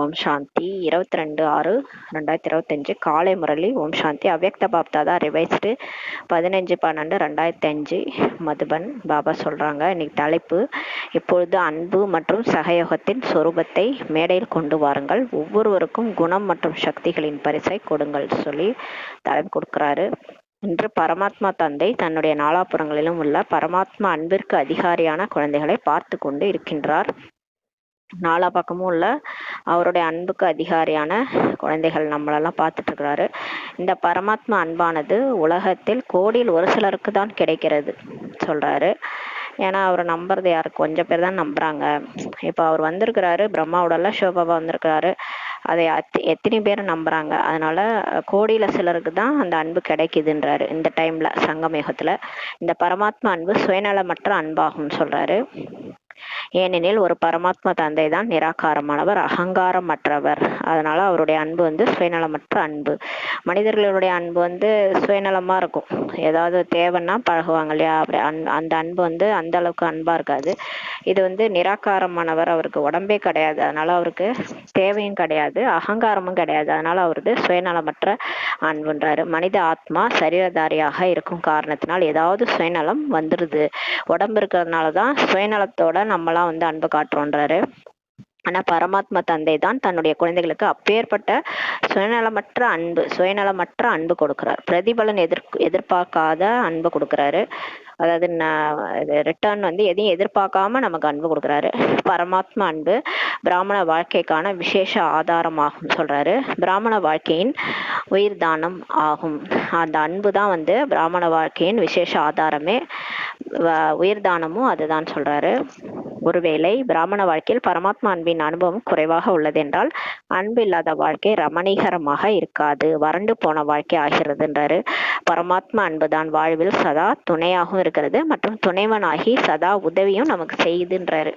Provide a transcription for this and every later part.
ஓம் சாந்தி 22/6/2025 காலை முரளி. ஓம் சாந்தி. அவ்யக்த பாப்தாதா ரிவைஸ்டு 15/12/2005 மதுபன். பாபா சொல்றாங்க, இன்னைக்கு தலைப்பு, இப்பொழுது அன்பு மற்றும் சகயோகத்தின் சொரூபத்தை மேடையில் கொண்டு வாருங்கள், ஒவ்வொருவருக்கும் குணம் மற்றும் சக்திகளின் பரிசை கொடுங்கள் சொல்லி தலைப்பு கொடுக்கிறாரு. இன்று பரமாத்மா தந்தை தன்னுடைய நாலாபுறங்களிலும் உள்ள பரமாத்மா அன்பிற்கு அதிகாரியான குழந்தைகளை பார்த்து கொண்டு இருக்கின்றார். நாலா பக்கமும் உள்ள அவருடைய அன்புக்கு அதிகாரியான குழந்தைகள் நம்மளெல்லாம் பார்த்துட்டு இருக்கிறாரு. இந்த பரமாத்மா அன்பானது உலகத்தில் கோடியில் ஒரு சிலருக்கு தான் கிடைக்கிறது சொல்றாரு. ஏன்னா அவர் நம்புறது யாரு, கொஞ்சம் பேர் தான் நம்புறாங்க. இப்போ அவர் வந்திருக்கிறாரு, பிரம்மாவோட சிவபாபா வந்திருக்கிறாரு, அதை எத்தனை பேர் நம்புறாங்க. அதனால கோடியில சிலருக்கு தான் அந்த அன்பு கிடைக்குதுன்றாரு. இந்த டைம்ல சங்கமயுகத்துல இந்த பரமாத்மா அன்பு சுயநலமற்ற அன்பாகும் சொல்றாரு. ஏனெனில் ஒரு பரமாத்மா தந்தை தான் நிராகாரமானவர், அகங்காரமற்றவர். அதனால அவருடைய அன்பு சுயநலமற்ற அன்பு. மனிதர்களுடைய அன்பு சுயநலமா இருக்கும், ஏதாவது தேவைன்னா பழகுவாங்க இல்லையா, அப்படி அந்த அன்பு அந்த அளவுக்கு அன்பா இருக்காது. இது நிராகாரமானவர், அவருக்கு உடம்பே கிடையாது, அதனால அவருக்கு தேவையும் கிடையாது, அகங்காரமும் கிடையாது, அதனால அவரது சுயநலமற்ற அன்புன்றாரு. மனித ஆத்மா சரீரதாரியாக இருக்கும் காரணத்தினால் ஏதாவது சுயநலம் வந்துடுது. உடம்பு இருக்கிறதுனாலதான் சுயநலத்தோட நம்மளாம் அன்பு காட்டுறோன்றாரு. ஆனா பரமாத்மா தந்தை தான் தன்னுடைய குழந்தைகளுக்கு அப்பேற்பட்ட சுயநலமற்ற அன்பு கொடுக்கிறார். பிரதிபலன் எதிர்பார்க்காத அன்பு கொடுக்கிறாரு. அதாவது ரிட்டர்ன் எதையும் எதிர்பார்க்காம நமக்கு அன்பு கொடுக்குறாரு. பரமாத்மா அன்பு பிராமண வாழ்க்கைக்கான விசேஷ ஆதாரமாகும் சொல்றாரு. பிராமண வாழ்க்கையின் உயிர் தானம் ஆகும். அந்த அன்பு தான் பிராமண வாழ்க்கையின் விசேஷ ஆதாரமே, உயிர் தானமும் அதுதான் சொல்றாரு. ஒருவேளை பிராமண வாழ்க்கையில் பரமாத்மா அன்பின் அனுபவம் குறைவாக உள்ளது என்றால் அன்பு இல்லாத வாழ்க்கை ரமணீகரமாக இருக்காது, வறண்டு போன வாழ்க்கை ஆகிறதுன்றாரு. பரமாத்மா அன்புதான் வாழ்வில் சதா துணையாகவும் இருக்கிறது மற்றும் துணைவனாகி சதா உதவியும் நமக்கு செய்யுதுன்றாரு.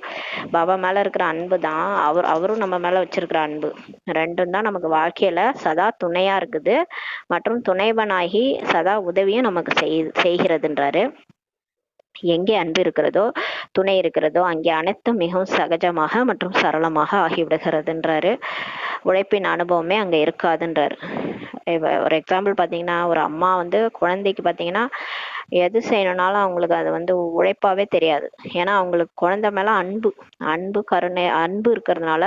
பாபா மேல இருக்கிற அன்பு தான் அவரும் நம்ம மேல வச்சிருக்கிற அன்பு, ரெண்டும் தான் நமக்கு வாழ்க்கையில சதா துணையா இருக்குது மற்றும் துணைவனாகி சதா உதவியும் நமக்கு செய்கிறதுன்றாரு. எங்கே அன்பு இருக்கிறதோ, துணை இருக்கிறதோ, அங்கே அனைத்தும் மிகவும் சகஜமாக மற்றும் சரளமாக ஆகிவிடுகிறதுன்றாரு. உழைப்பின் அனுபவமே அங்க இருக்காதுன்றாரு. ஒரு எக்ஸாம்பிள் பாத்தீங்கன்னா, ஒரு அம்மா குழந்தைக்கு பாத்தீங்கன்னா எது செய்யணும்னாலும் அவங்களுக்கு அது உழைப்பாவே தெரியாது. ஏன்னா அவங்களுக்கு குழந்தை மேல அன்பு கருணை இருக்கிறதுனால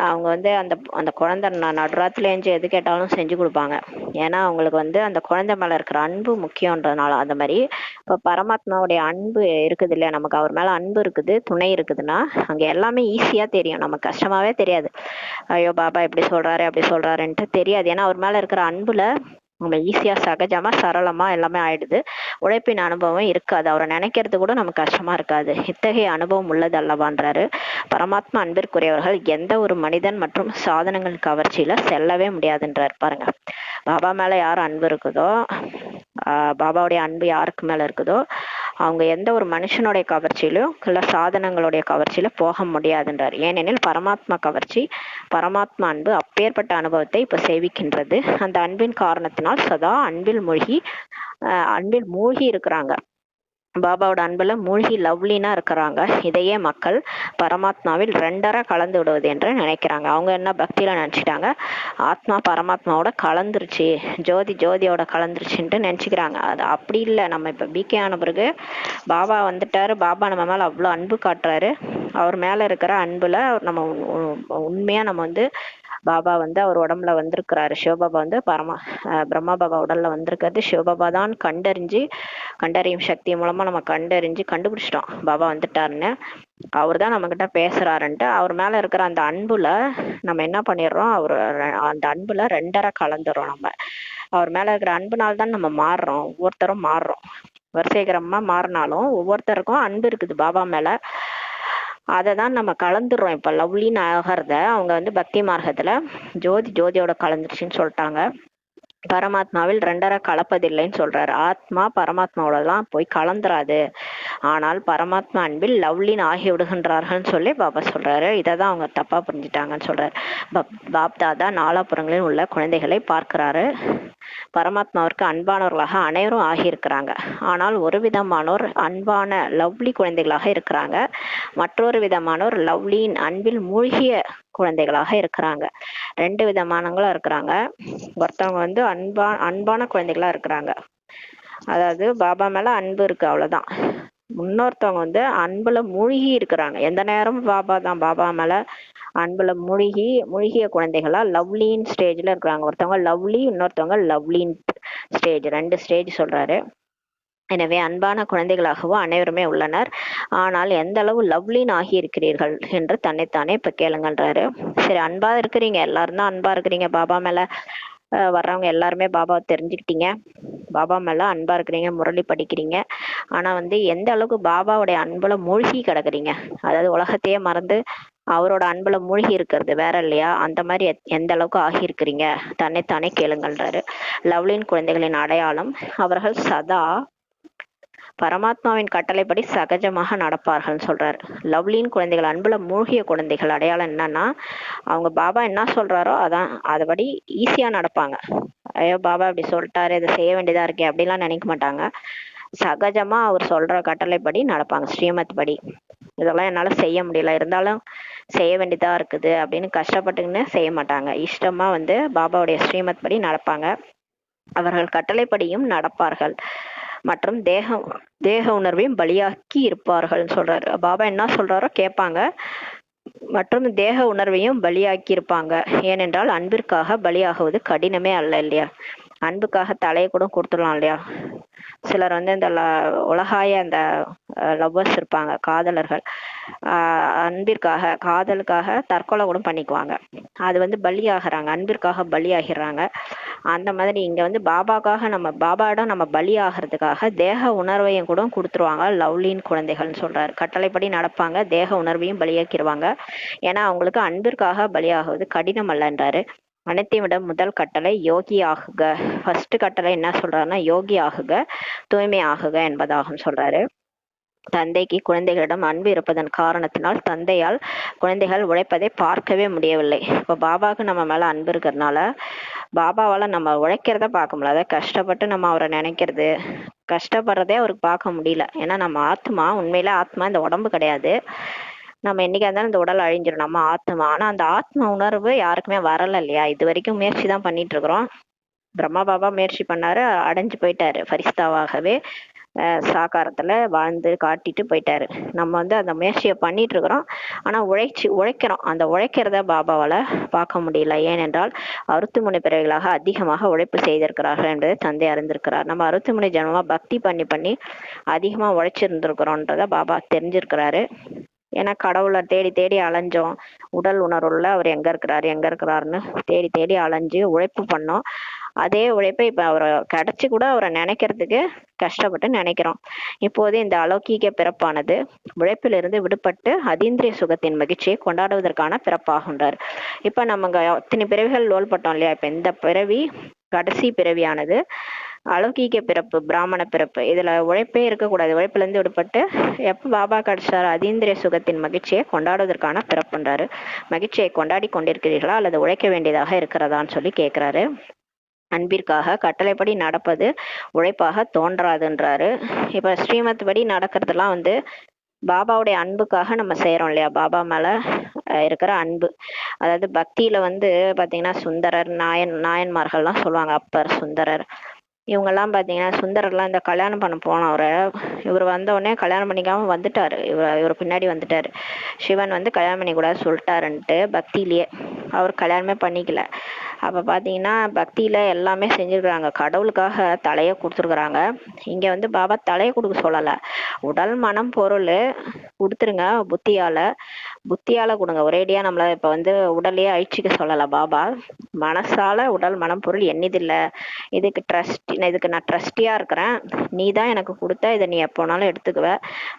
அவங்க அந்த அந்த குழந்தை நடுராத்துல எஞ்சி எது கேட்டாலும் செஞ்சு கொடுப்பாங்க. ஏன்னா அவங்களுக்கு அந்த குழந்தை மேல இருக்கிற அன்பு முக்கியன்றதுனால. அந்த மாதிரி இப்ப பரமாத்மாவுடைய அன்பு இருக்குது இல்லையா, நமக்கு அவர் மேல அன்பு இருக்குது, துணை இருக்குதுன்னா அங்க எல்லாமே ஈஸியா தெரியும், நமக்கு கஷ்டமாவே தெரியாது. ஐயோ பாபா இப்படி சொல்றாரு அப்படி சொல்றாருன்ட்டு தெரியாது. ஏன்னா அவர் மேல இருக்கிற அன்புல நம்ம ஈஸியா சகஜமா சரளமா எல்லாமே ஆயிடுது. உழைப்பின் அனுபவம் இருக்காது, அவரை நினைக்கிறது கூட நமக்கு கஷ்டமா இருக்காது. இத்தகைய அனுபவம் உள்ளது அல்லவான்றாரு. பரமாத்மா அன்பிற்குரியவர்கள் எந்த ஒரு மனிதன் மற்றும் சாதனங்கள் கவர்ச்சியில செல்லவே முடியாதுன்றார். பாருங்க, பாபா மேல யார் அன்பு இருக்குதோ, பாபாவுடைய அன்பு யாருக்கு மேல இருக்குதோ அவங்க எந்த ஒரு மனுஷனுடைய கவர்ச்சியிலும் இல்ல சாதனங்களுடைய கவர்ச்சியில போக முடியாதுன்றார். ஏனெனில் பரமாத்மா கவர்ச்சி, பரமாத்மா அன்பு அப்பேற்பட்ட அனுபவத்தை இப்ப சேவிக்கின்றது. அந்த அன்பின் காரணத்தினால் சதா அன்பில் மூழ்கி இருக்கிறாங்க. பாபாவோட அன்புல மூழ்கி லவ்லினா இருக்கிறாங்க. இதையே மக்கள் பரமாத்மாவில் ரெண்டரை கலந்து விடுவது என்று நினைக்கிறாங்க. அவங்க என்ன பக்தியில நினைச்சிட்டாங்க, ஆத்மா பரமாத்மாவோட கலந்துருச்சு, ஜோதியோட கலந்துருச்சுன்ட்டு நினைச்சுக்கிறாங்க. அது அப்படி இல்லை. நம்ம இப்ப பிகே ஆன பிறகு பாபா வந்துட்டாரு, பாபா நம்ம மேல அவ்வளவு அன்பு காட்டுறாரு. அவர் மேல இருக்கிற அன்புல நம்ம உண்மையா நம்ம பாபா அவர் உடம்புல வந்திருக்கிறாரு. சிவபாபா பிரம்மா பாபா உடல்ல வந்திருக்கிறது சிவபாபா தான் கண்டறியும் சக்தி மூலமா நம்ம கண்டுபிடிச்சிட்டோம் பாபா வந்துட்டாருன்னு. அவர் தான் நம்ம கிட்ட பேசுறாருன்ட்டு அவர் மேல இருக்கிற அந்த அன்புல நம்ம என்ன பண்ணிடுறோம், அந்த அன்புல ரெண்டரை கலந்துறோம். நம்ம அவர் மேல இருக்கிற அன்புனால தான் நம்ம மாறுறோம், ஒவ்வொருத்தரும் மாறுறோம். வரிசைகரமா மாறினாலும் ஒவ்வொருத்தருக்கும் அன்பு இருக்குது பாபா மேல, அதை தான் நம்ம கலந்துடுறோம். இப்ப லவ்லின்னு ஆகிறத அவங்க பக்தி மார்க்கத்துல ஜோதியோட கலந்துருச்சுன்னு சொல்லிட்டாங்க. பரமாத்மாவில் ரெண்டரை கலப்பதில்லைன்னு சொல்றாரு. ஆத்மா பரமாத்மாவோடலாம் போய் கலந்துராது, ஆனால் பரமாத்மா அன்பில் லவ்லின் ஆகி விடுகின்றார்கள் சொல்லி பாபா சொல்றாரு. இதைதான் அவங்க தப்பா புரிஞ்சுட்டாங்கன்னு சொல்றாரு. பாப்தாதா நாலாபுறங்களில் உள்ள குழந்தைகளை பார்க்கிறாரு. பரமாத்மாவிற்கு அன்பானவர்களாக அனைவரும் ஆகியிருக்கிறாங்க. ஆனால் ஒரு விதமானோர் அன்பான லவ்லி குழந்தைகளாக இருக்கிறாங்க. மற்றொரு விதமானோர் லவ்லியின் அன்பில் மூழ்கிய குழந்தைகளாக இருக்கிறாங்க. 2 விதமானவங்களும் இருக்கிறாங்க. ஒருத்தவங்க வந்து அன்பான குழந்தைகளா இருக்கிறாங்க, அதாவது பாபா மேல அன்பு இருக்கு அவ்வளவுதான். இன்னொருத்தவங்க வந்து அன்புல மூழ்கி இருக்கிறாங்க, எந்த நேரமும் பாபா தான், பாபா மேல அன்புல மூழ்கிய குழந்தைகளா லவ்லின் ஸ்டேஜ்ல இருக்கிறாங்க. ஒருத்தவங்க லவ்லி, இன்னொருத்தவங்க லவ்லின் ஸ்டேஜ், 2 ஸ்டேஜ் சொல்றாரு. எனவே அன்பான குழந்தைகளாகவோ அனைவருமே உள்ளனர். ஆனால் எந்த அளவு லவ்லின் ஆகி இருக்கிறீர்கள் என்று தன்னைத்தானே இப்ப கேளுங்கன்றாரு. சரி, அன்பா இருக்கிறீங்க, எல்லாரும் தான் அன்பா இருக்கிறீங்க, பாபா மேல வர்றவங்க எல்லாருமே பாபாவை தெரிஞ்சுக்கிட்டீங்க, பாபா மேல அன்பா இருக்கிறீங்க, முரளி படிக்கிறீங்க. ஆனா வந்து எந்த அளவுக்கு பாபாவுடைய அன்புல மூழ்கி கிடக்குறீங்க, அதாவது உலகத்தையே மறந்து அவரோட அன்புல மூழ்கி இருக்கிறது வேற இல்லையா, அந்த மாதிரி எந்த அளவுக்கு ஆகி இருக்கிறீங்க தன்னைத்தானே கேளுங்கள்ன்றாரு. லவ்லின் குழந்தைகளின் அடையாளம், அவர்கள் சதா பரமாத்மாவின் கட்டளைப்படி சகஜமாக நடப்பார்கள் சொல்றாரு. லவ்லின் குழந்தைகள், அன்புல மூழ்கிய குழந்தைகள் அடையாளம் என்னன்னா, அவங்க பாபா என்ன சொல்றாரோ அதான் அதபடி ஈஸியா நடப்பாங்க. ஐயோ பாபா இப்படி சொல்லிட்டாரு, இதை செய்ய வேண்டியதா இருக்கே அப்படிலாம் நினைக்க மாட்டாங்க. சகஜமா அவர் சொல்ற கட்டளைப்படி நடப்பாங்க, ஸ்ரீமத் படி. இதெல்லாம் என்னால செய்ய முடியல, இருந்தாலும் செய்ய வேண்டியதா இருக்குது அப்படின்னு கஷ்டப்பட்டுன்னு செய்ய மாட்டாங்க. இஷ்டமா வந்து பாபாவுடைய ஸ்ரீமத் படி நடப்பாங்க. அவர்கள் கட்டளைப்படியும் நடப்பார்கள் மற்றும் தேக உணர்வையும் பலியாக்கி இருப்பார்கள் சொல்றாரு. பாபா என்ன சொல்றாரோ கேட்பாங்க மற்றும் தேக உணர்வையும் பலியாக்கி இருப்பாங்க. ஏனென்றால் அன்பிற்காக பலியாகுவது கடினமே அல்ல இல்லையா. அன்புக்காக தலையை கூட கொடுத்துடலாம் இல்லையா. சிலர் வந்து இந்த உலகாய அந்த லவ்வர்ஸ் இருப்பாங்க, காதலர்கள், அன்பிற்காக காதலுக்காக தற்கொலை கூட பண்ணிக்குவாங்க. அது வந்து பலியாகிறாங்க, அன்பிற்காக பலியாகிறாங்க. அந்த மாதிரி இங்க வந்து பாபாக்காக நம்ம பாபாவிடம் நம்ம பலி ஆகிறதுக்காக தேக உணர்வையும் கூட கொடுத்துருவாங்க லவ்லின் குழந்தைகள்னு சொல்றாரு. கட்டளைப்படி நடப்பாங்க, தேக உணர்வையும் பலியாக்கிடுவாங்க. ஏன்னா அவங்களுக்கு அன்பிற்காக பலியாகுவது கடினம் அல்லன்றாரு. அனைத்தையும் விட முதல் கட்டளை யோகி ஆகுக. ஃபர்ஸ்ட் கட்டளை என்ன சொல்றாருன்னா யோகி ஆகுக, தூய்மை ஆகுக என்பதாகும் சொல்றாரு. தந்தைக்கு குழந்தைகளிடம் அன்பு இருப்பதன் காரணத்தினால் தந்தையால் குழந்தைகள் உழைப்பதை பார்க்கவே முடியவில்லை. இப்போ பாபாவுக்கு நம்ம மேல அன்பு இருக்கிறதுனால பாபாவால நம்ம உழைக்கிறத பார்க்க முடியல, கஷ்டப்பட்டு நம்ம அவரை நினைக்கிறது, கஷ்டப்படுறதே அவருக்கு பார்க்க முடியல. ஏன்னா நம்ம ஆத்மா, உண்மையில ஆத்மா இந்த உடம்பு கிடையாது. நம்ம என்னைக்கா இருந்தாலும் இந்த உடல் அழிஞ்சிடும், நம்ம ஆத்மா. ஆனா அந்த ஆத்ம உணர்வு யாருக்குமே வரல இல்லையா. இது வரைக்கும் முயற்சி தான் பண்ணிட்டு இருக்கிறோம். பிரம்மா பாபா முயற்சி பண்ணாரு, அடைஞ்சு போயிட்டாரு, ஃபரிஸ்தாவாகவே சாக்காரத்துல வாழ்ந்து காட்டிட்டு போயிட்டாரு. நம்ம வந்து அந்த முயற்சியை பண்ணிட்டு இருக்கிறோம். ஆனா உழைக்கிறோம், அந்த உழைக்கிறத பாபாவால பார்க்க முடியல. ஏனென்றால் 63 பிறவிகளாக அதிகமாக உழைப்பு செய்திருக்கிறார்கள் என்பதை தந்தை அறிந்திருக்கிறார். நம்ம 63 ஜென்மமா பக்தி பண்ணி அதிகமா உழைச்சிருந்திருக்கிறோன்றத பாபா தெரிஞ்சிருக்கிறாரு. ஏன்னா கடவுளை தேடி தேடி அலைஞ்சோம், உடல் உணர்வுல அவர் எங்க இருக்கிறாருன்னு தேடி தேடி அலைஞ்சு உழைப்பு பண்ணோம். அதே உழைப்பை இப்ப அவரை கிடைச்சு கூட அவரை நினைக்கிறதுக்கு கஷ்டப்பட்டு நினைக்கிறோம். இப்போது இந்த அலௌகீக பிறப்பானது உழைப்பிலிருந்து விடுபட்டு அதீந்திரிய சுகத்தின் மகிழ்ச்சியை கொண்டாடுவதற்கான பிறப்பாகின்றார். இப்ப நம்ம அத்தனை பிறவிகள் லோல்பட்டோம் இல்லையா. இப்ப இந்த பிறவி கடைசி பிறவியானது அலௌகீக பிறப்பு, பிராமண பிறப்பு. இதுல உழைப்பே இருக்கக்கூடாது, உழைப்புல இருந்து விடுபட்டு எப்ப பாபா கிடைச்சாரு அதீந்திரிய சுகத்தின் மகிழ்ச்சியை கொண்டாடுவதற்கான பிறப்புன்றாரு. மகிழ்ச்சியை கொண்டாடி கொண்டிருக்கிறீர்களா அல்லது உழைக்க வேண்டியதாக இருக்கிறதான்னு சொல்லி கேட்கிறாரு. அன்பிற்காக கட்டளைப்படி நடப்பது உழைப்பாக தோன்றாதுன்றாரு. இப்ப ஸ்ரீமத் படி நடக்கிறதுலாம் வந்து பாபாவுடைய அன்புக்காக நம்ம செய்யறோம் இல்லையா. பாபா மேல இருக்கிற அன்பு, அதாவது பக்தியில வந்து பாத்தீங்கன்னா சுந்தரர், நாயன்மார்கள்லாம் சொல்லுவாங்க, அப்பர், சுந்தரர், இவங்கெல்லாம் பாத்தீங்கன்னா சுந்தரர்லாம் இந்த கல்யாணம் பண்ண போனவரை இவர் வந்த உடனே கல்யாணம் பண்ணிக்காம வந்துட்டாரு. இவர் பின்னாடி வந்துட்டாரு. சிவன் வந்து கல்யாணம் பண்ணி கூடாது சொல்லிட்டாருன்ட்டு பக்தியிலேயே அவர் கல்யாணமே பண்ணிக்கல. அப்ப பாத்தீங்கன்னா பக்தியில எல்லாமே செஞ்சிருக்கிறாங்க, கடவுளுக்காக தலையை கொடுத்துருக்குறாங்க. இங்க வந்து பாபா தலையை கொடுக்க சொல்லல, உடல் மனம் பொருள் கொடுத்துருங்க, புத்தியால கொடுங்க. ஒரேடியா நம்மள இப்ப வந்து உடலையே அழிச்சிக்க சொல்லல பாபா. மனசால உடல் மனம் பொருள் என்னதில்ல, இதுக்கு நான் ட்ரஸ்டியா இருக்கிறேன், நீ தான் எனக்கு கொடுத்த, இதை நீ எப்போனாலும் எடுத்துக்குவ,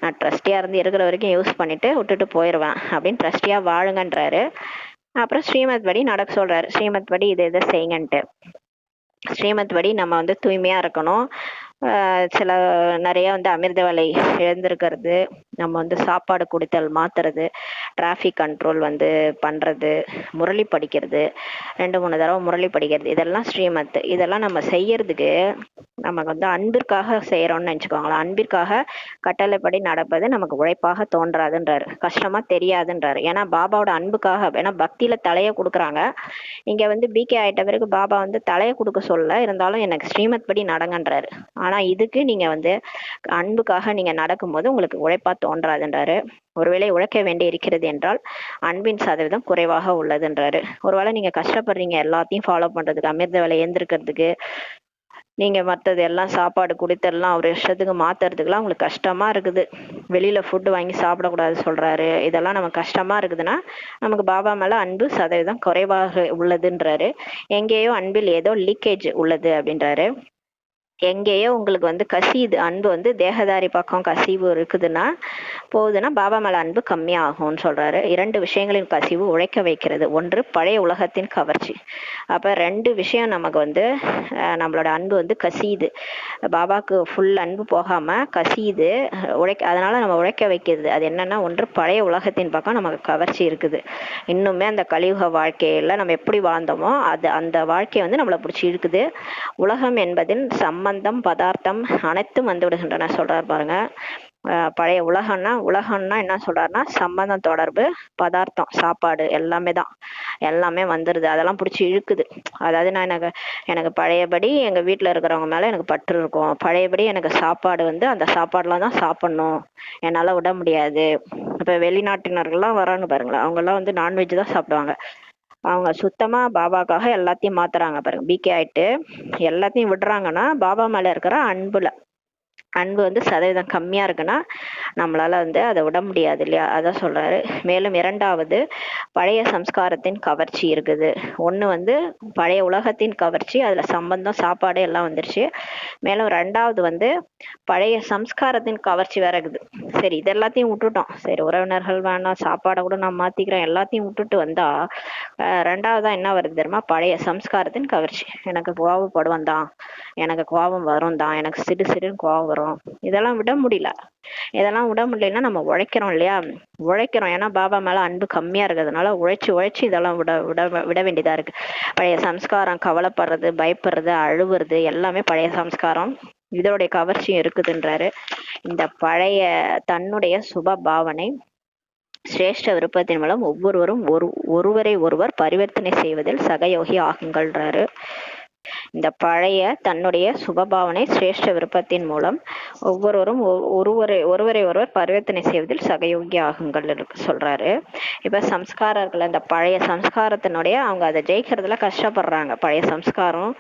நான் ட்ரஸ்டியா இருந்து இருக்கிற வரைக்கும் யூஸ் பண்ணிட்டு விட்டுட்டு போயிடுவேன் அப்படின்னு ட்ரஸ்டியா வாழுங்கன்றாரு. அப்புறம் ஸ்ரீமத் படி நடக்க சொல்றாரு. ஸ்ரீமத் படி இதை செய்யுங்கன்ட்டு. ஸ்ரீமத் படி நம்ம வந்து தூய்மையா இருக்கணும், சில நிறைய வந்து அமிர்த வேலை இழந்திருக்கிறது, நம்ம வந்து சாப்பாடு குடித்தல் மாத்துறது, டிராஃபிக் கண்ட்ரோல் வந்து பண்றது, முரளி படிக்கிறது, 2 3 தடவை முரளி படிக்கிறது, இதெல்லாம் ஸ்ரீமத். இதெல்லாம் நம்ம செய்யறதுக்கு நமக்கு வந்து அன்பிற்காக செய்யறோம்னு நினைச்சுக்கோங்களேன். அன்பிற்காக கட்டளைப்படி நடப்பது நமக்கு உழைப்பாக தோன்றாதுன்றாரு, கஷ்டமா தெரியாதுன்றாரு. ஏன்னா பாபாவோட அன்புக்காக, ஏன்னா பக்தியில தலையை கொடுக்குறாங்க. இங்க வந்து பிகே ஆயிட்ட பிறகு பாபா வந்து தலையை கொடுக்க சொல்ல, இருந்தாலும் எனக்கு ஸ்ரீமத் படி நடங்கன்றாரு. ஆனா இதுக்கு நீங்க வந்து அன்புக்காக நீங்க நடக்கும்போது உங்களுக்கு உழைப்பா தோன்றாதுன்றாரு. ஒருவேளை உழைக்க வேண்டி இருக்கிறது என்றால் அன்பின் சதவீதம் குறைவாக உள்ளதுன்றாரு. ஒருவேளை நீங்க கஷ்டப்படுறீங்க எல்லாத்தையும் ஃபாலோ பண்றதுக்கு, அமிர்த வேலை ஏந்திருக்கிறதுக்கு, நீங்க மற்றது எல்லாம் சாப்பாடு குடித்தெல்லாம் அவர் இஷ்டத்துக்கு மாத்துறதுக்குலாம் உங்களுக்கு கஷ்டமா இருக்குது, வெளியில ஃபுட்டு வாங்கி சாப்பிடக்கூடாது சொல்றாரு, இதெல்லாம் நமக்கு கஷ்டமா இருக்குதுன்னா நமக்கு பாபா மேல அன்பு சதவீதம் குறைவாக உள்ளதுன்றாரு. எங்கேயோ அன்பில் ஏதோ லீக்கேஜ் உள்ளது அப்படின்றாரு. எங்கேயோ உங்களுக்கு வந்து கசியுது, அன்பு வந்து தேகதாரி பக்கம் கசிவு இருக்குதுன்னா போகுதுன்னா பாபா மேல அன்பு கம்மியாகும்னு சொல்றாரு. 2 விஷயங்களின் கசிவு உழைக்க வைக்கிறது. ஒன்று பழைய உலகத்தின் கவர்ச்சி. அப்ப 2 விஷயம் நமக்கு வந்து நம்மளோட அன்பு வந்து கசியுது, பாபாக்கு ஃபுல் அன்பு போகாம கசியுது, அதனால நம்ம உழைக்க வைக்கிறது. அது என்னன்னா, ஒன்று பழைய உலகத்தின் பக்கம் நமக்கு கவர்ச்சி இருக்குது. இன்னுமே அந்த கலியுக வாழ்க்கையில நம்ம எப்படி வாழ்ந்தோமோ அந்த வாழ்க்கையை வந்து நம்மளை பிடிச்சி இழுக்குது. உலகம் என்பதில் சம்பந்தம் பதார்த்தம் அனைத்தும் வந்து விடுகின்றன சொல்றாரு பாருங்க. பழைய உலகம்னா என்ன சொல்றாருன்னா, சம்பந்தம், தொடர்பு, பதார்த்தம், சாப்பாடு எல்லாமே தான், எல்லாமே வந்துருது, அதெல்லாம் பிடிச்சி இழுக்குது. அதாவது நான் எனக்கு பழையபடி எங்க வீட்டுல இருக்கிறவங்க மேல எனக்கு பற்று இருக்கும், பழையபடி எனக்கு சாப்பாடு வந்து அந்த சாப்பாடுலாம் தான் சாப்பிடணும், என்னால விட முடியாது. இப்ப வெளிநாட்டினர்கள்லாம் வராங்க பாருங்களேன், அவங்க எல்லாம் வந்து நான்வெஜ் தான் சாப்பிடுவாங்க. அவங்க சுத்தமா பாபாக்காக எல்லாத்தையும் மாத்துறாங்க பாருங்க. பிகே ஆயிட்டு எல்லாத்தையும் விடுறாங்கன்னா பாபா மேல இருக்கிற அன்பு வந்து சதவீதம் கம்மியா இருக்குன்னா நம்மளால வந்து அதை விட முடியாது இல்லையா, அதான் சொல்றாரு. மேலும் 2வது பழைய சம்ஸ்காரத்தின் கவர்ச்சி இருக்குது. ஒண்ணு வந்து பழைய உலகத்தின் கவர்ச்சி, அதுல சம்பந்தம் சாப்பாடு எல்லாம் வந்துருச்சு. மேலும் 2வது வந்து பழைய சம்ஸ்காரத்தின் கவர்ச்சி வேற இருக்குது. சரி, இது எல்லாத்தையும் விட்டுட்டோம், சரி உறவினர்கள் வேணாம், சாப்பாடை கூட நான் மாத்திக்கிறேன், எல்லாத்தையும் விட்டுட்டு வந்தா 2வதா என்ன வருது தெரியுமா, பழைய சம்ஸ்காரத்தின் கவர்ச்சி. எனக்கு கோவப்படுவேன் தான், எனக்கு கோபம் வரும் தான், எனக்கு சிறு சிறுன்னு கோபம் வரும், இதெல்லாம் விட முடியல. இதெல்லாம் விட முடியலன்னா நம்ம உழைக்கிறோம் இல்லையா, உழைக்கிறோம். ஏன்னா பாபா மேல அன்பு கம்மியா இருக்கிறதுனால உழைச்சு இதெல்லாம் விட விட விட வேண்டியதா இருக்கு. பழைய சம்ஸ்காரம், கவலைப்படுறது, பயப்படுறது, அழுவுறது எல்லாமே பழைய சம்ஸ்காரம், இதோடைய கவர்ச்சியும் இருக்குதுன்றாரு. இந்த பழைய தன்னுடைய சுப பாவனை சிரேஷ்ட விருப்பத்தின் மூலம் ஒவ்வொருவரும் ஒருவரை ஒருவர் பரிவர்த்தனை செய்வதில் சகயோகி ஆகுங்கள்ன்றாரு. இந்த பழைய தன்னுடைய சுபபாவனை சிரேஷ்ட விருப்பத்தின் மூலம் ஒவ்வொருவரும் ஒருவரை ஒருவர் பரிவர்த்தனை செய்வதில் சகயோகி ஆகுங்கள் சொல்றாரு. இப்ப சம்ஸ்காரர்கள் அந்த பழைய சம்ஸ்காரத்தினுடைய அவங்க அதை ஜெயிக்கிறதுல கஷ்டப்படுறாங்க. பழைய சம்ஸ்காரம்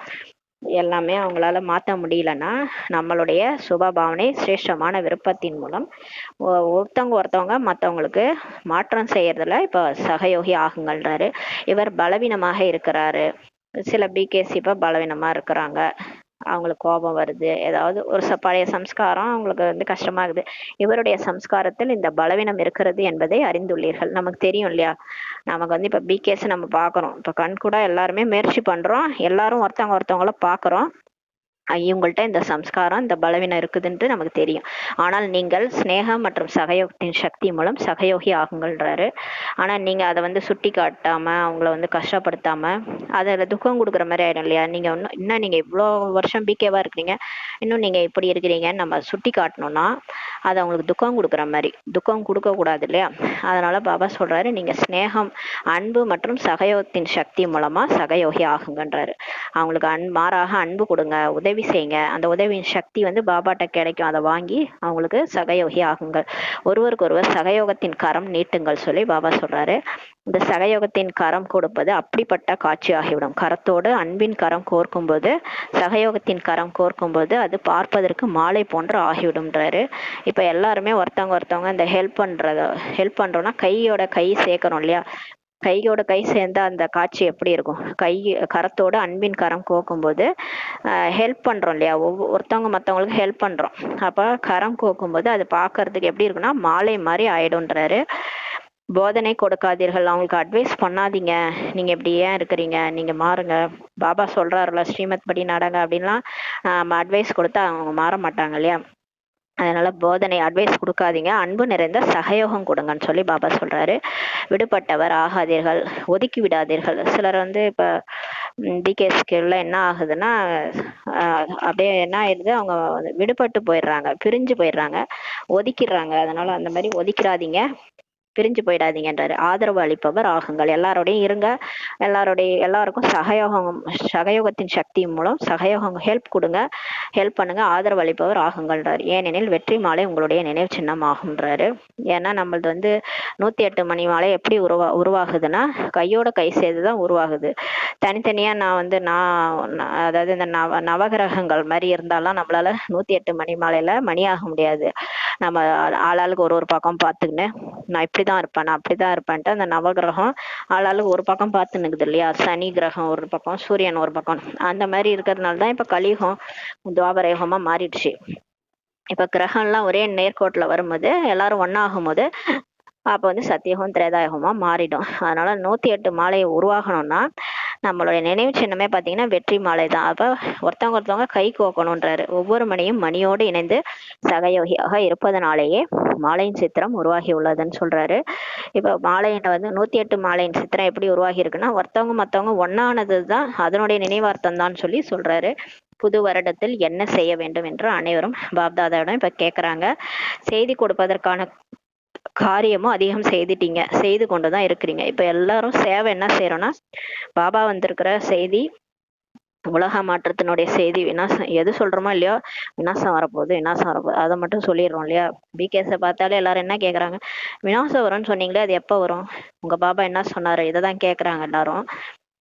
எல்லாமே அவங்களால மாற்ற முடியலன்னா நம்மளுடைய சுபபாவனை சிரேஷ்டமான விருப்பத்தின் மூலம் ஒருத்தவங்க மற்றவங்களுக்கு மாற்றம் செய்யறதுல இப்ப சகயோகி ஆகுங்கள்ன்றாரு. இவர் பலவீனமாக இருக்கிறாரு. சில பிகேசி இப்ப பலவீனமா இருக்கிறாங்க, அவங்களுக்கு கோபம் வருது, ஏதாவது ஒரு பழைய சம்ஸ்காரம் அவங்களுக்கு வந்து கஷ்டமா இருக்குது. இவருடைய சம்ஸ்காரத்தில் இந்த பலவீனம் இருக்கிறது என்பதை அறிந்துள்ளீர்கள். நமக்கு தெரியும் இல்லையா, நமக்கு வந்து இப்ப பிகேஸ் நம்ம பாக்குறோம், இப்ப கண் கூட எல்லாருமே முயற்சி பண்றோம், எல்லாரும் ஒருத்தவங்கள பாக்குறோம், இவங்கள்ட்ட இந்த சம்ஸ்காரம் இந்த பலவீனம் இருக்குதுன்ட்டு நமக்கு தெரியும். ஆனால் நீங்கள் ஸ்னேகம் மற்றும் சகயோகத்தின் சக்தி மூலம் சகயோகி ஆகுங்கள்ன்றாரு. ஆனா நீங்க அதை வந்து சுட்டி காட்டாம அவங்கள வந்து கஷ்டப்படுத்தாம அதில் துக்கம் கொடுக்குற மாதிரி ஆயிடும் இல்லையா. நீங்க இன்னும் நீங்க இவ்வளோ வருஷம் பிகேவா இருக்கிறீங்க, இன்னும் நீங்க இப்படி இருக்கிறீங்கன்னு நம்ம சுட்டி காட்டணும்னா அது அவங்களுக்கு துக்கம் கொடுக்குற மாதிரி, துக்கம் கொடுக்க கூடாது இல்லையா. அதனால பாபா சொல்றாரு, நீங்க ஸ்னேகம், அன்பு மற்றும் சகயோகத்தின் சக்தி மூலமா சகயோகி ஆகுங்கன்றாரு. அவங்களுக்கு மாறாக அன்பு கொடுங்க, உதவி செய்யுங்க, அந்த உதவியின் சக்தி வந்து பாபாட்ட கிடைக்கும், அதை வாங்கி அவங்களுக்கு சகயோகி ஆகுங்கள். ஒருவருக்கு ஒருவர் சகயோகத்தின் கரம் நீட்டுங்கள் சொல்லி பாபா சொல்றாரு. இந்த சகயோகத்தின் கரம் கொடுப்பது அப்படிப்பட்ட காட்சி ஆகிவிடும். கரத்தோடு அன்பின் கரம் கோர்க்கும் போது, சகயோகத்தின் கரம் கோர்க்கும் போது அது பார்ப்பதற்கு மாலை போன்று ஆகிவிடும்ன்றாரு. இப்ப எல்லாருமே ஒருத்தவங்க இந்த ஹெல்ப் பண்றோம்னா கையோட கை சேர்க்கணும் இல்லையா. கையோட கை சேர்ந்தா அந்த காட்சி எப்படி இருக்கும், கரத்தோட அன்பின் கரம் கோக்கும் போது ஹெல்ப் பண்றோம் இல்லையா, ஒருத்தவங்க மற்றவங்களுக்கு ஹெல்ப் பண்றோம். அப்ப கரம் கோக்கும் போது அது பாக்குறதுக்கு எப்படி இருக்குன்னா மாலை மாதிரி ஆயிடும்ன்றாரு. போதனை கொடுக்காதீர்கள், அவங்களுக்கு அட்வைஸ் பண்ணாதீங்க. நீங்க இப்படி ஏன் இருக்கிறீங்க, நீங்க மாறுங்க, பாபா சொல்றாருல ஸ்ரீமத் படி நடங்க அப்படின்லாம் அட்வைஸ் கொடுத்தா அவங்க மாற மாட்டாங்க இல்லையா. அதனால போதனை அட்வைஸ் கொடுக்காதீங்க, அன்பு நிறைந்த சகயோகம் கொடுங்கன்னு சொல்லி பாபா சொல்றாரு. விடுபட்டவர் ஆகாதீர்கள், ஒதுக்கி விடாதீர்கள். சிலர் வந்து இப்ப டிகேஸ்குள்ள என்ன ஆகுதுன்னா அப்படியே என்ன ஆயிடுது, அவங்க விடுபட்டு போயிடுறாங்க, பிரிஞ்சு போயிடுறாங்க, ஒதுக்கிடுறாங்க. அதனால அந்த மாதிரி ஒதுக்கிடாதீங்க, பிரிஞ்சு போயிடாதீங்கன்றாரு. ஆதரவு அளிப்பவர் ஆகுங்கள், எல்லாரோடையும் இருங்க, எல்லாருக்கும் சகயோகத்தின் சக்தி மூலம் சகயோகம் ஹெல்ப் கொடுங்க, ஹெல்ப் பண்ணுங்க, ஆதரவு அளிப்பவர் ஆகுங்கள்ன்றாரு. ஏனெனில் வெற்றி மாலை உங்களுடைய நினைவு சின்னம் ஆகுன்றாரு. ஏன்னா நம்மளது வந்து 108 மணி மாலை எப்படி உருவாகுதுன்னா கையோட கை சேர்த்துதான் உருவாகுது. தனித்தனியா அதாவது இந்த நவகிரகங்கள் மாதிரி இருந்தாலும் நம்மளால 108 மணி மாலையில மணி ஆக முடியாது. நம்ம ஆளாளுக்கு ஒரு பக்கம் பார்த்துக்கின்னு நான் இப்படிதான் இருப்பேன், நான் அப்படிதான் இருப்பேன்ட்டு அந்த நவகிரகம் ஆளாளுக்கு ஒரு பக்கம் பார்த்து நிக்குது இல்லையா. சனி கிரகம் ஒரு பக்கம், சூரியன் ஒரு பக்கம், அந்த மாதிரி இருக்கிறதுனால தான் இப்ப கலியுகம் துவாபர யுகமா மாறிடுச்சு. இப்ப கிரகம்லாம் ஒரே நேர்கோட்டுல வரும்போது எல்லாரும் ஒன்னாகும் போது அப்ப வந்து சத்தியகம் திரேதாயுகமா மாறிடும். அதனால 108 மாலையை உருவாகணும்னா நம்மளுடைய நினைவு சின்னமே பாத்தீங்கன்னா வெற்றி மாலை தான். அப்ப ஒருத்தவங்க கை கோக்கணும்ன்றாரு. ஒவ்வொரு மணியும் மணியோடு இணைந்து சகயோகியாக இருப்பதனாலேயே மாலையின் சித்திரம் உருவாகி உள்ளதுன்னு சொல்றாரு. இப்ப மாலையில வந்து 108 மாலையின் சித்திரம் எப்படி உருவாகி இருக்குன்னா ஒருத்தவங்க மத்தவங்க ஒன்னானதுதான் அதனுடைய நினைவார்த்தம் தான் சொல்லி சொல்றாரு. புது வருடத்தில் என்ன செய்ய வேண்டும் என்று அனைவரும் பாப்தாதாவிடம் இப்ப கேக்குறாங்க. செய்தி கொடுப்பதற்கான காரியமும் அதிகம் செய்துட்டீங்க, செய்து கொண்டுதான் இருக்கிறீங்க. இப்ப எல்லாரும் சேவை என்ன செய்யறோம்னா பாபா வந்திருக்கிற செய்தி, உலக மாற்றத்தினுடைய செய்தி, விநாசம் எது சொல்றோமோ இல்லையோ விநாசம் வரப்போகுது அதை மட்டும் சொல்லிடுறோம் இல்லையா. பிகேஸை பார்த்தாலே எல்லாரும் என்ன கேக்குறாங்க, விநாசம் வரும்னு சொன்னீங்களே அது எப்ப வரும், உங்க பாபா என்ன சொன்னாரு, இதைதான் கேக்குறாங்க எல்லாரும்.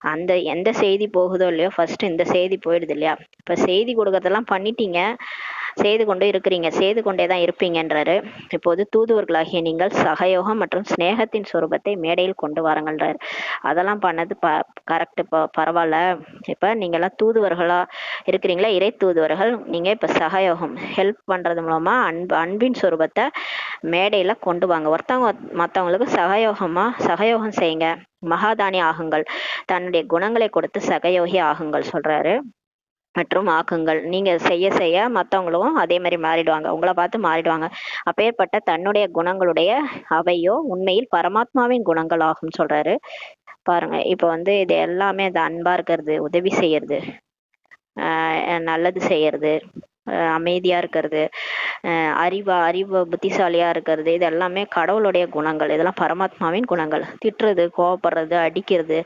அந்த எந்த செய்தி போகுதோ இல்லையோ ஃபர்ஸ்ட் இந்த செய்தி போயிடுது இல்லையா. இப்ப செய்தி கொடுக்கறதெல்லாம் பண்ணிட்டீங்க, செய்து கொண்டு இருக்கிறீங்க, செய்து கொண்டேதான் இருப்பீங்கன்றாரு. இப்போது தூதுவர்களாகிய நீங்கள் சகயோகம் மற்றும் சிநேகத்தின் சொரூபத்தை மேடையில் கொண்டு வாருங்கள்ன்றாரு. அதெல்லாம் பண்ணது கரெக்ட், பரவாயில்ல. இப்ப நீங்க எல்லாம் தூதுவர்களா இருக்கிறீங்களா, இறை தூதுவர்கள். நீங்க இப்ப சகயோகம் ஹெல்ப் பண்றது மூலமா அன்பின் சொரூபத்தை மேடையில கொண்டு வாங்க. ஒருத்தவங்க மத்தவங்களுக்கு சகயோகம் செய்யுங்க, மகாதானி ஆகுங்கள், தன்னுடைய குணங்களை கொடுத்து சகயோகி ஆகுங்கள் சொல்றாரு. மற்றும் ஆக்குங்கள். நீங்க செய்ய செய்ய மத்தவங்களும் அதே மாதிரி மாறிடுவாங்க, உங்களை பார்த்து மாறிடுவாங்க. அப்பேற்பட்ட தன்னுடைய குணங்களுடைய அவையோ உண்மையில் பரமாத்மாவின் குணங்கள் ஆகும் சொல்றாரு. பாருங்க இப்ப வந்து இது எல்லாமே அது அன்பா இருக்கிறது, உதவி செய்யறது, நல்லது செய்யறது, அமைதியா இருக்கிறது, அறிவு புத்திசாலியா இருக்கிறது, இது எல்லாமே கடவுளுடைய குணங்கள், இதெல்லாம் பரமாத்மாவின் குணங்கள். திட்டுறது, கோவப்படுறது, அடிக்கிறது,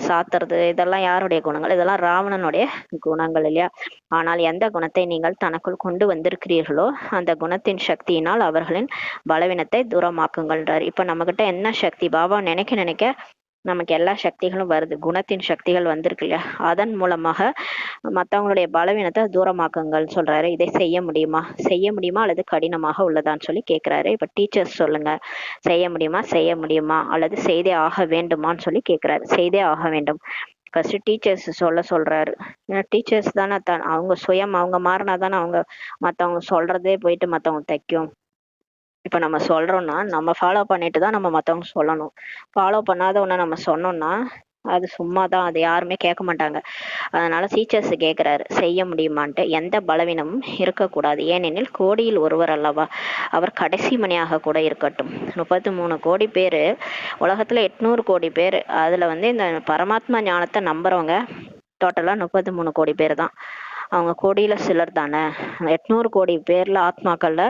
சாத்துறது, இதெல்லாம் யாருடைய குணங்கள், இதெல்லாம் ராவணனுடைய குணங்கள் இல்லையா. ஆனால் எந்த குணத்தை நீங்கள் தனக்குள் கொண்டு வந்திருக்கிறீர்களோ அந்த குணத்தின் சக்தியினால் அவர்களின் பலவீனத்தை தூரமாக்குங்கள்ன்றார். இப்ப நம்ம கிட்ட என்ன சக்தி, பாபா நினைக்க நினைக்க நமக்கு எல்லா சக்திகளும் வருது, குணத்தின் சக்திகள் வந்திருக்கு இல்லையா. அதன் மூலமாக மத்தவங்களுடைய பலவீனத்தை தூரமாக்குங்கள் சொல்றாரு. இதை செய்ய முடியுமா அல்லது கடினமாக உள்ளதான்னு சொல்லி கேக்குறாரு. இப்ப டீச்சர்ஸ் சொல்லுங்க, செய்ய முடியுமா அல்லது செய்தே ஆக வேண்டுமான்னு சொல்லி கேக்குறாரு. செய்தே ஆக வேண்டும். ஃபர்ஸ்ட் டீச்சர்ஸ் சொல்றாரு. ஏன்னா டீச்சர்ஸ் தானே அவங்க அவங்க மாறினா தானே அவங்க மத்தவங்க சொல்றதே போயிட்டு மத்தவங்க தைக்கும். இப்ப நம்ம சொல்றோம்னா நம்ம ஃபாலோ பண்ணிட்டு தான் நம்ம மத்தவங்க சொல்லணும். ஃபாலோ பண்ணாத ஒண்ணு நம்ம சொன்னோம்னா அது சும்மாதான், அது யாருமே கேட்க மாட்டாங்க. அதனால டீச்சர்ஸ் கேக்குறாரு செய்ய முடியுமான்ட்டு. எந்த பலவீனமும் இருக்கக்கூடாது, ஏனெனில் கோடியில் ஒருவர் அல்லவா, அவர் கடைசி மணியாக கூட இருக்கட்டும். 33 கோடி பேரு உலகத்துல, 800 கோடி பேர், அதுல வந்து இந்த பரமாத்மா ஞானத்தை நம்புறவங்க டோட்டலா 33 கோடி பேர் தான். அவங்க கோடியில சிலர் தானே. 800 கோடி பேர்ல ஆத்மாக்கள்ல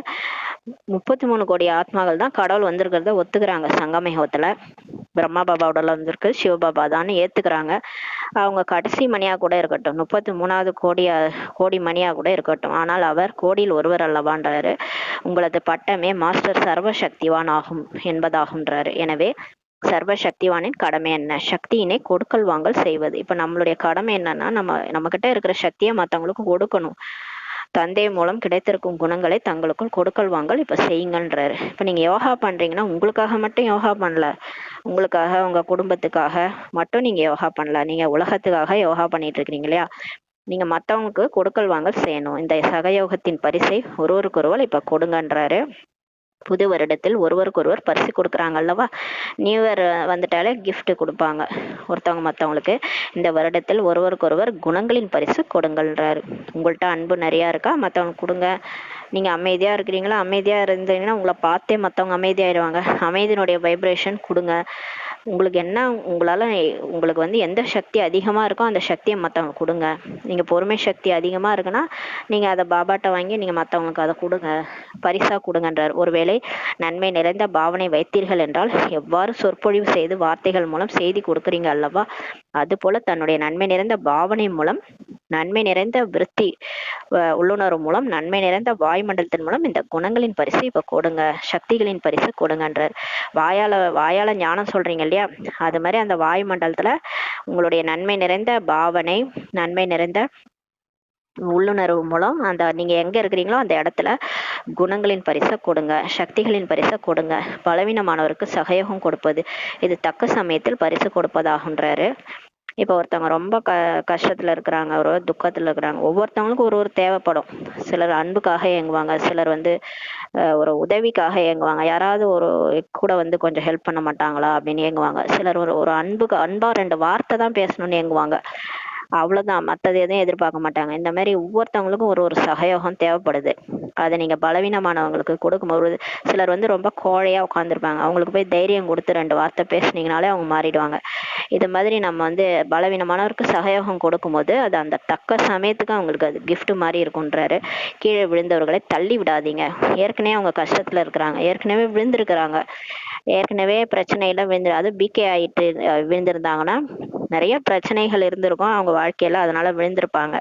33 கோடி ஆத்மாக்கள் தான் கடவுள் வந்திருக்கிறத ஒத்துக்கிறாங்க. சங்கமயுகத்துல பிரம்மா பாபாவோட வந்திருக்கு, சிவபாபா தான் ஏத்துக்கிறாங்க. அவங்க கடைசி மணியா கூட இருக்கட்டும், 33வது கோடி மணியா கூட இருக்கட்டும், ஆனால் அவர் கோடியில் ஒருவர் அல்லவான்றாரு. உங்களது பட்டமே மாஸ்டர் சர்வசக்திவான் ஆகும் என்பதாகும்ன்றாரு. எனவே சர்வசக்திவானின் கடமை என்ன, சக்தியினை கொடுக்கல் வாங்கல் செய்வது. இப்ப நம்மளுடைய கடமை என்னன்னா நம்ம கிட்ட இருக்கிற சக்தியை மத்தவங்களுக்கு கொடுக்கணும். தந்தை மூலம் கிடைத்திருக்கும் குணங்களை தங்களுக்குள் கொடுக்கல் வாங்கல் இப்ப செய்யுங்கன்றாரு. இப்ப நீங்க யோகா பண்றீங்கன்னா உங்களுக்காக மட்டும் யோகா பண்ணல, உங்களுக்காக உங்க குடும்பத்துக்காக மட்டும் நீங்க யோகா பண்ணல, நீங்க உலகத்துக்காக யோகா பண்ணிட்டு இருக்கீங்க இல்லையா. நீங்க மத்தவங்களுக்கு கொடுக்கல் வாங்கல் செய்யணும். இந்த சகயோகத்தின் பரிசை ஒருவருக்கொருவர் இப்ப கொடுங்கன்றாரு. புது வருடத்தில் ஒருவருக்கொருவர் பரிசு கொடுக்குறாங்க அல்லவா. நியூ இயர் வந்துட்டாலே gift கொடுப்பாங்க ஒருத்தவங்க மற்றவங்களுக்கு. இந்த வருடத்தில் ஒருவருக்கொருவர் குணங்களின் பரிசு கொடுங்கள்ன்றாரு. உங்கள்கிட்ட அன்பு நிறையா இருக்கா, மற்றவங்க கொடுங்க. நீங்கள் அமைதியாக இருக்கிறீங்களா, அமைதியாக இருந்தீங்கன்னா உங்களை பார்த்தே மற்றவங்க அமைதியாயிடுவாங்க. அமைதியினுடைய வைப்ரேஷன் கொடுங்க. உங்களுக்கு என்ன, உங்களால் உங்களுக்கு வந்து எந்த சக்தி அதிகமாக இருக்கோ அந்த சக்தியை மற்றவங்க கொடுங்க. நீங்கள் பொறுமை சக்தி அதிகமாக இருக்குன்னா நீங்கள் அதை பாபாட்ட வாங்கி நீங்கள் மற்றவங்களுக்கு அதை கொடுங்க, பரிசாக கொடுங்கன்றார். ஒருவேளை நன்மை நிறைந்த பாவனை வைத்தீர்கள் என்றால் எவ்வாறு சொற்பொழிவு செய்து வார்த்தைகள் மூலம் செய்தி கொடுக்குறீங்க அல்லவா, அதுபோல தன்னுடைய நன்மை நிறைந்த பாவனை மூலம், நன்மை நிறைந்த விருத்தி உள்ளுணர்வு மூலம், நன்மை நிறைந்த வாயுமண்டலத்தின் மூலம் இந்த குணங்களின் பரிசு இப்ப கொடுங்க, சக்திகளின் பரிசு கொடுங்கன்றார். வாயால ஞானம் சொல்றீங்க இல்லையா, அது மாதிரி அந்த வாயுமண்டலத்துல உங்களுடைய நன்மை நிறைந்த பாவனை, நன்மை நிறைந்த உள்ளுணர்வு மூலம் அந்த நீங்க எங்க இருக்கிறீங்களோ அந்த இடத்துல குணங்களின் பரிசை கொடுங்க, சக்திகளின் பரிசை கொடுங்க. பலவீனமானவருக்கு சகயோகம் கொடுப்பது இது தக்க சமயத்தில் பரிசு கொடுப்பதாகுன்றாரு. இப்போ ஒருத்தவங்க ரொம்ப கஷ்டத்துல இருக்கிறாங்க, ஒரு துக்கத்துல இருக்கிறாங்க. ஒவ்வொருத்தவங்களுக்கும் ஒரு ஒரு தேவைப்படும். சிலர் அன்புக்காக இயங்குவாங்க, சிலர் வந்து ஒரு உதவிக்காக இயங்குவாங்க, யாராவது ஒரு கூட வந்து கொஞ்சம் ஹெல்ப் பண்ண மாட்டாங்களா அப்படின்னு இயங்குவாங்க. சிலர் ஒரு அன்பா 2 வார்த்தை தான் பேசணும்னு இயங்குவாங்க, அவ்வளவுதான், மற்றது எதையும் எதிர்பார்க்க மாட்டாங்க. இந்த மாதிரி ஒவ்வொருத்தவங்களுக்கும் ஒரு சகயோகம் தேவைப்படுது. அதை நீங்க பலவீனமானவங்களுக்கு கொடுக்கும்போது, சிலர் வந்து ரொம்ப கோழையா உட்காந்துருப்பாங்க, அவங்களுக்கு போய் தைரியம் கொடுத்து 2 வார்த்தை பேசுனீங்கனாலே அவங்க மாறிடுவாங்க. இது மாதிரி நம்ம வந்து பலவீனமானவருக்கு சகயோகம் கொடுக்கும்போது அது அந்த தக்க சமயத்துக்கு அவங்களுக்கு அது கிஃப்ட் மாதிரி இருக்குன்றாரு. கீழே விழுந்தவர்களை தள்ளி விடாதீங்க. ஏற்கனவே அவங்க கஷ்டத்துல இருக்கிறாங்க, ஏற்கனவே விழுந்திருக்கிறாங்க, ஏற்கனவே பிரச்சனையில அது பிகே ஆயிட்டு விழுந்திருந்தாங்கன்னா நிறைய பிரச்சனைகள் இருந்திருக்கும் அவங்க வாழ்க்கையில, அதனால விழுந்திருப்பாங்க.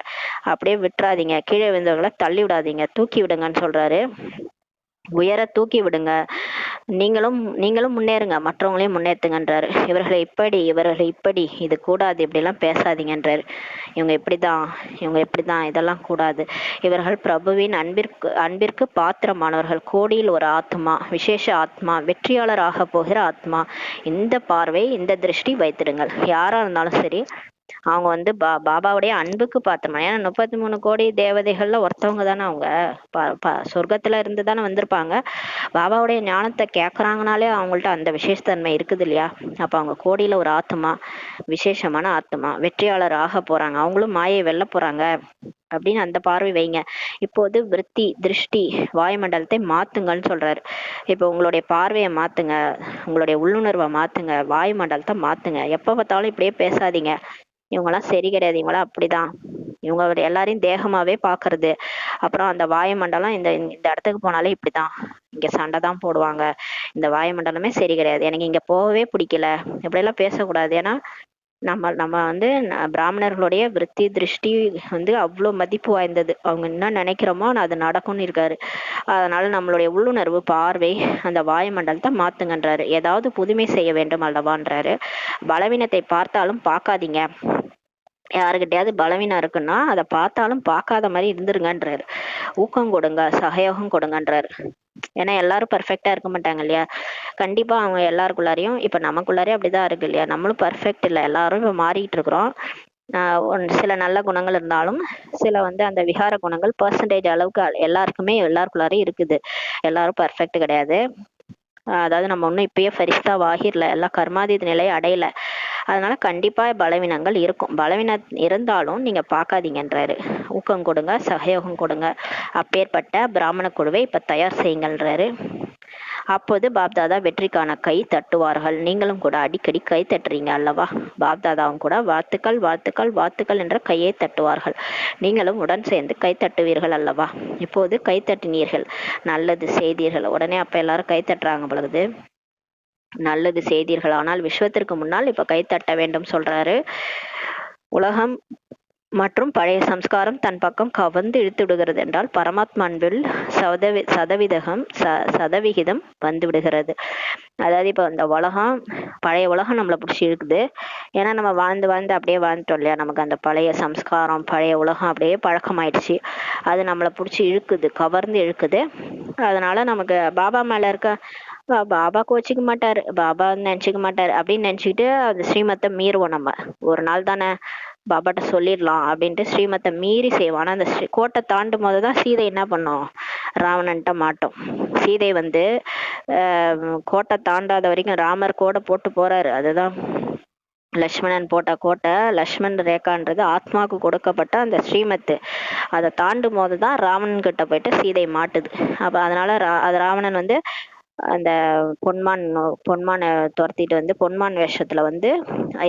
அப்படியே விட்டுறாதீங்க, கீழே விழுந்தவர்களை தள்ளி விடாதீங்க, தூக்கி விடுங்கன்னு சொல்றாரு. உயர தூக்கி விடுங்க, நீங்களும் முன்னேறுங்க, மற்றவங்களையும் முன்னேற்றுங்கன்றாரு. இவர்களை இப்படி இது கூடாது, இப்படிலாம் பேசாதீங்கன்றாரு. இவங்க இப்படிதான் இதெல்லாம் கூடாது. இவர்கள் பிரபுவின் அன்பிற்கு பாத்திரமானவர்கள், கோடியில் ஒரு ஆத்மா, விசேஷ ஆத்மா, வெற்றியாளராக போகிற ஆத்மா. இந்த பார்வை, இந்த திருஷ்டி வைத்திடுங்கள். யாரா இருந்தாலும் சரி, அவங்க வந்து பாபாவுடைய அன்புக்கு பாத்திரமா. ஏன்னா 33 கோடி தேவதைகள்ல ஒருத்தவங்க தானே அவங்க, சொர்க்கத்துல இருந்து தானே வந்திருப்பாங்க. பாபாவுடைய ஞானத்தை கேட்கறாங்கனாலே அவங்கள்ட்ட அந்த விசேஷத்தன்மை இருக்குது இல்லையா. அப்ப அவங்க கோடியில ஒரு ஆத்மா, விசேஷமான ஆத்மா, வெற்றியாளர் ஆக போறாங்க, அவங்களும் மாயை வெல்ல போறாங்க அப்படின்னு அந்த பார்வை வைங்க. இப்போது விருத்தி திருஷ்டி வாயுமண்டலத்தை மாத்துங்கன்னு சொல்றாரு. இப்போ உங்களுடைய பார்வையை மாத்துங்க, உங்களுடைய உள்ளுணர்வை மாத்துங்க, வாயுமண்டலத்தை மாத்துங்க. எப்ப பார்த்தாலும் இப்படியே பேசாதீங்க, இவங்கெல்லாம் சரி கிடையாது, இவங்களாம் அப்படிதான், இவங்க எல்லாரையும் தேகமாவே பாக்குறது. அப்புறம் அந்த வாயுமண்டலம் இந்த இடத்துக்கு போனாலே இப்படிதான், இங்க சண்டை தான் போடுவாங்க, இந்த வாயுமண்டலமே சரி கிடையாது, எனக்கு இங்க போகவே பிடிக்கல, இப்படியெல்லாம் பேசக்கூடாது. ஏன்னா நம்ம வந்து பிராமணர்களுடைய விருத்தி திருஷ்டி வந்து அவ்வளோ மதிப்பு வாய்ந்தது. அவங்க என்ன நினைக்கிறோமோ அது நடக்கும்னு இருக்காரு. அதனால நம்மளுடைய உள்ளுணர்வு பார்வை அந்த வாயுமண்டலத்தை மாத்துங்கன்றாரு. ஏதாவது புதுமை செய்ய வேண்டும் அல்லவான்றாரு. பலவீனத்தை பார்த்தாலும் பார்க்காதீங்க, யாருக்கிட்டையாவது பலவீனம் இருக்குன்னா அதை பார்த்தாலும் பார்க்காத மாதிரி இருந்துருங்கன்றாரு. ஊக்கம் கொடுங்க, சகயோகம் கொடுங்கன்றாரு. ஏன்னா எல்லாரும் பர்ஃபெக்டா இருக்க மாட்டாங்க இல்லையா. கண்டிப்பா அவங்க எல்லாருக்குள்ளாரையும் இப்ப நமக்குள்ளாரே அப்படிதான் இருக்கு இல்லையா. நம்மளும் பர்ஃபெக்ட் இல்லை, எல்லாரும் இப்ப மாறிட்டு இருக்கிறோம். சில நல்ல குணங்கள் இருந்தாலும் சில வந்து அந்த விகார குணங்கள் பெர்சன்டேஜ் அளவுக்கு எல்லாருக்குள்ளாரையும் இருக்குது. எல்லாரும் பர்ஃபெக்ட் கிடையாது. அதாவது நம்ம ஒன்றும் இப்பயே ஃபரிஸ்தா ஆகிரல, எல்லாம் கர்மாதீத நிலையை அடையல. அதனால கண்டிப்பா பலவீனங்கள் இருக்கும். பலவீனம் இருந்தாலும் நீங்க பார்க்காதீங்கன்றாரு. ஊக்கம் கொடுங்க, சகயோகம் கொடுங்க. அப்பேற்பட்ட பிராமண குழுவை இப்ப தயார் செய்யுங்கள்ன்றாரு. அப்போது பாப்தாதா வெற்றிக்கான கை தட்டுவார்கள். நீங்களும் கூட அடிக்கடி கை தட்டுறீங்க அல்லவா. பாப்தாதாவும் கூட வாழ்த்துக்கள் வாழ்த்துக்கள் வாழ்த்துக்கள் என்ற கையை தட்டுவார்கள். நீங்களும் உடன் சேர்ந்து கை தட்டுவீர்கள் அல்லவா. இப்போது கை தட்டினீர்கள், நல்லது செய்தீர்கள். உடனே அப்ப எல்லாரும் கை தட்டுறாங்க பொழுது நல்லது செய்தீர்கள். ஆனால் விஸ்வத்திற்கு முன்னால் இப்ப கை தட்ட வேண்டும் சொல்றாரு. உலகம் மற்றும் பழைய சம்ஸ்காரம் தன் பக்கம் கவர்ந்து இழுத்து விடுகிறது என்றால் பரமாத்மா அன்பில் சதவிகிதம் வந்து விடுகிறது. அதாவது இப்ப இந்த உலகம், பழைய உலகம் நம்மளை பிடிச்சி இழுக்குது. ஏன்னா நம்ம வாழ்ந்து அப்படியே வாழ்ந்துட்டோம் இல்லையா. நமக்கு அந்த பழைய சம்ஸ்காரம், பழைய உலகம் அப்படியே பழக்கமாயிடுச்சு. அது நம்மளை பிடிச்சி இழுக்குது, கவர்ந்து இழுக்குது. அதனால நமக்கு பாபா மேல இருக்க, பாபா கோச்சிக்க மாட்டாரு, பாபா நினைச்சுக்க மாட்டாரு அப்படின்னு நினைச்சுக்கிட்டு அந்த ஸ்ரீமத்தை மீறுவோம். நம்ம ஒரு நாள் தானே பாபாட்ட சொல்லிடலாம் அப்படின்ட்டு ஸ்ரீமத்தை மீறி செய்வோம். ஆனா அந்த கோட்டை தாண்டும் போதுதான் சீதை என்ன பண்ணோம், ராவணன்ட்ட மாட்டோம். சீதை வந்து கோட்டை தாண்டாத வரைக்கும் ராமர் கோடை போட்டு போறாரு. அதுதான் லக்ஷ்மணன் போட்ட கோட்டை. லக்ஷ்மண் ரேகான்றது ஆத்மாவுக்கு கொடுக்கப்பட்ட அந்த ஸ்ரீமத்து. அதை தாண்டும் போதுதான் ராவணன் கிட்ட போயிட்டு சீதை மாட்டுது. அப்ப அதனால அது ராவணன் வந்து அந்த பொன்மானை துரத்திட்டு வந்து பொன்மான் வேஷத்துல வந்து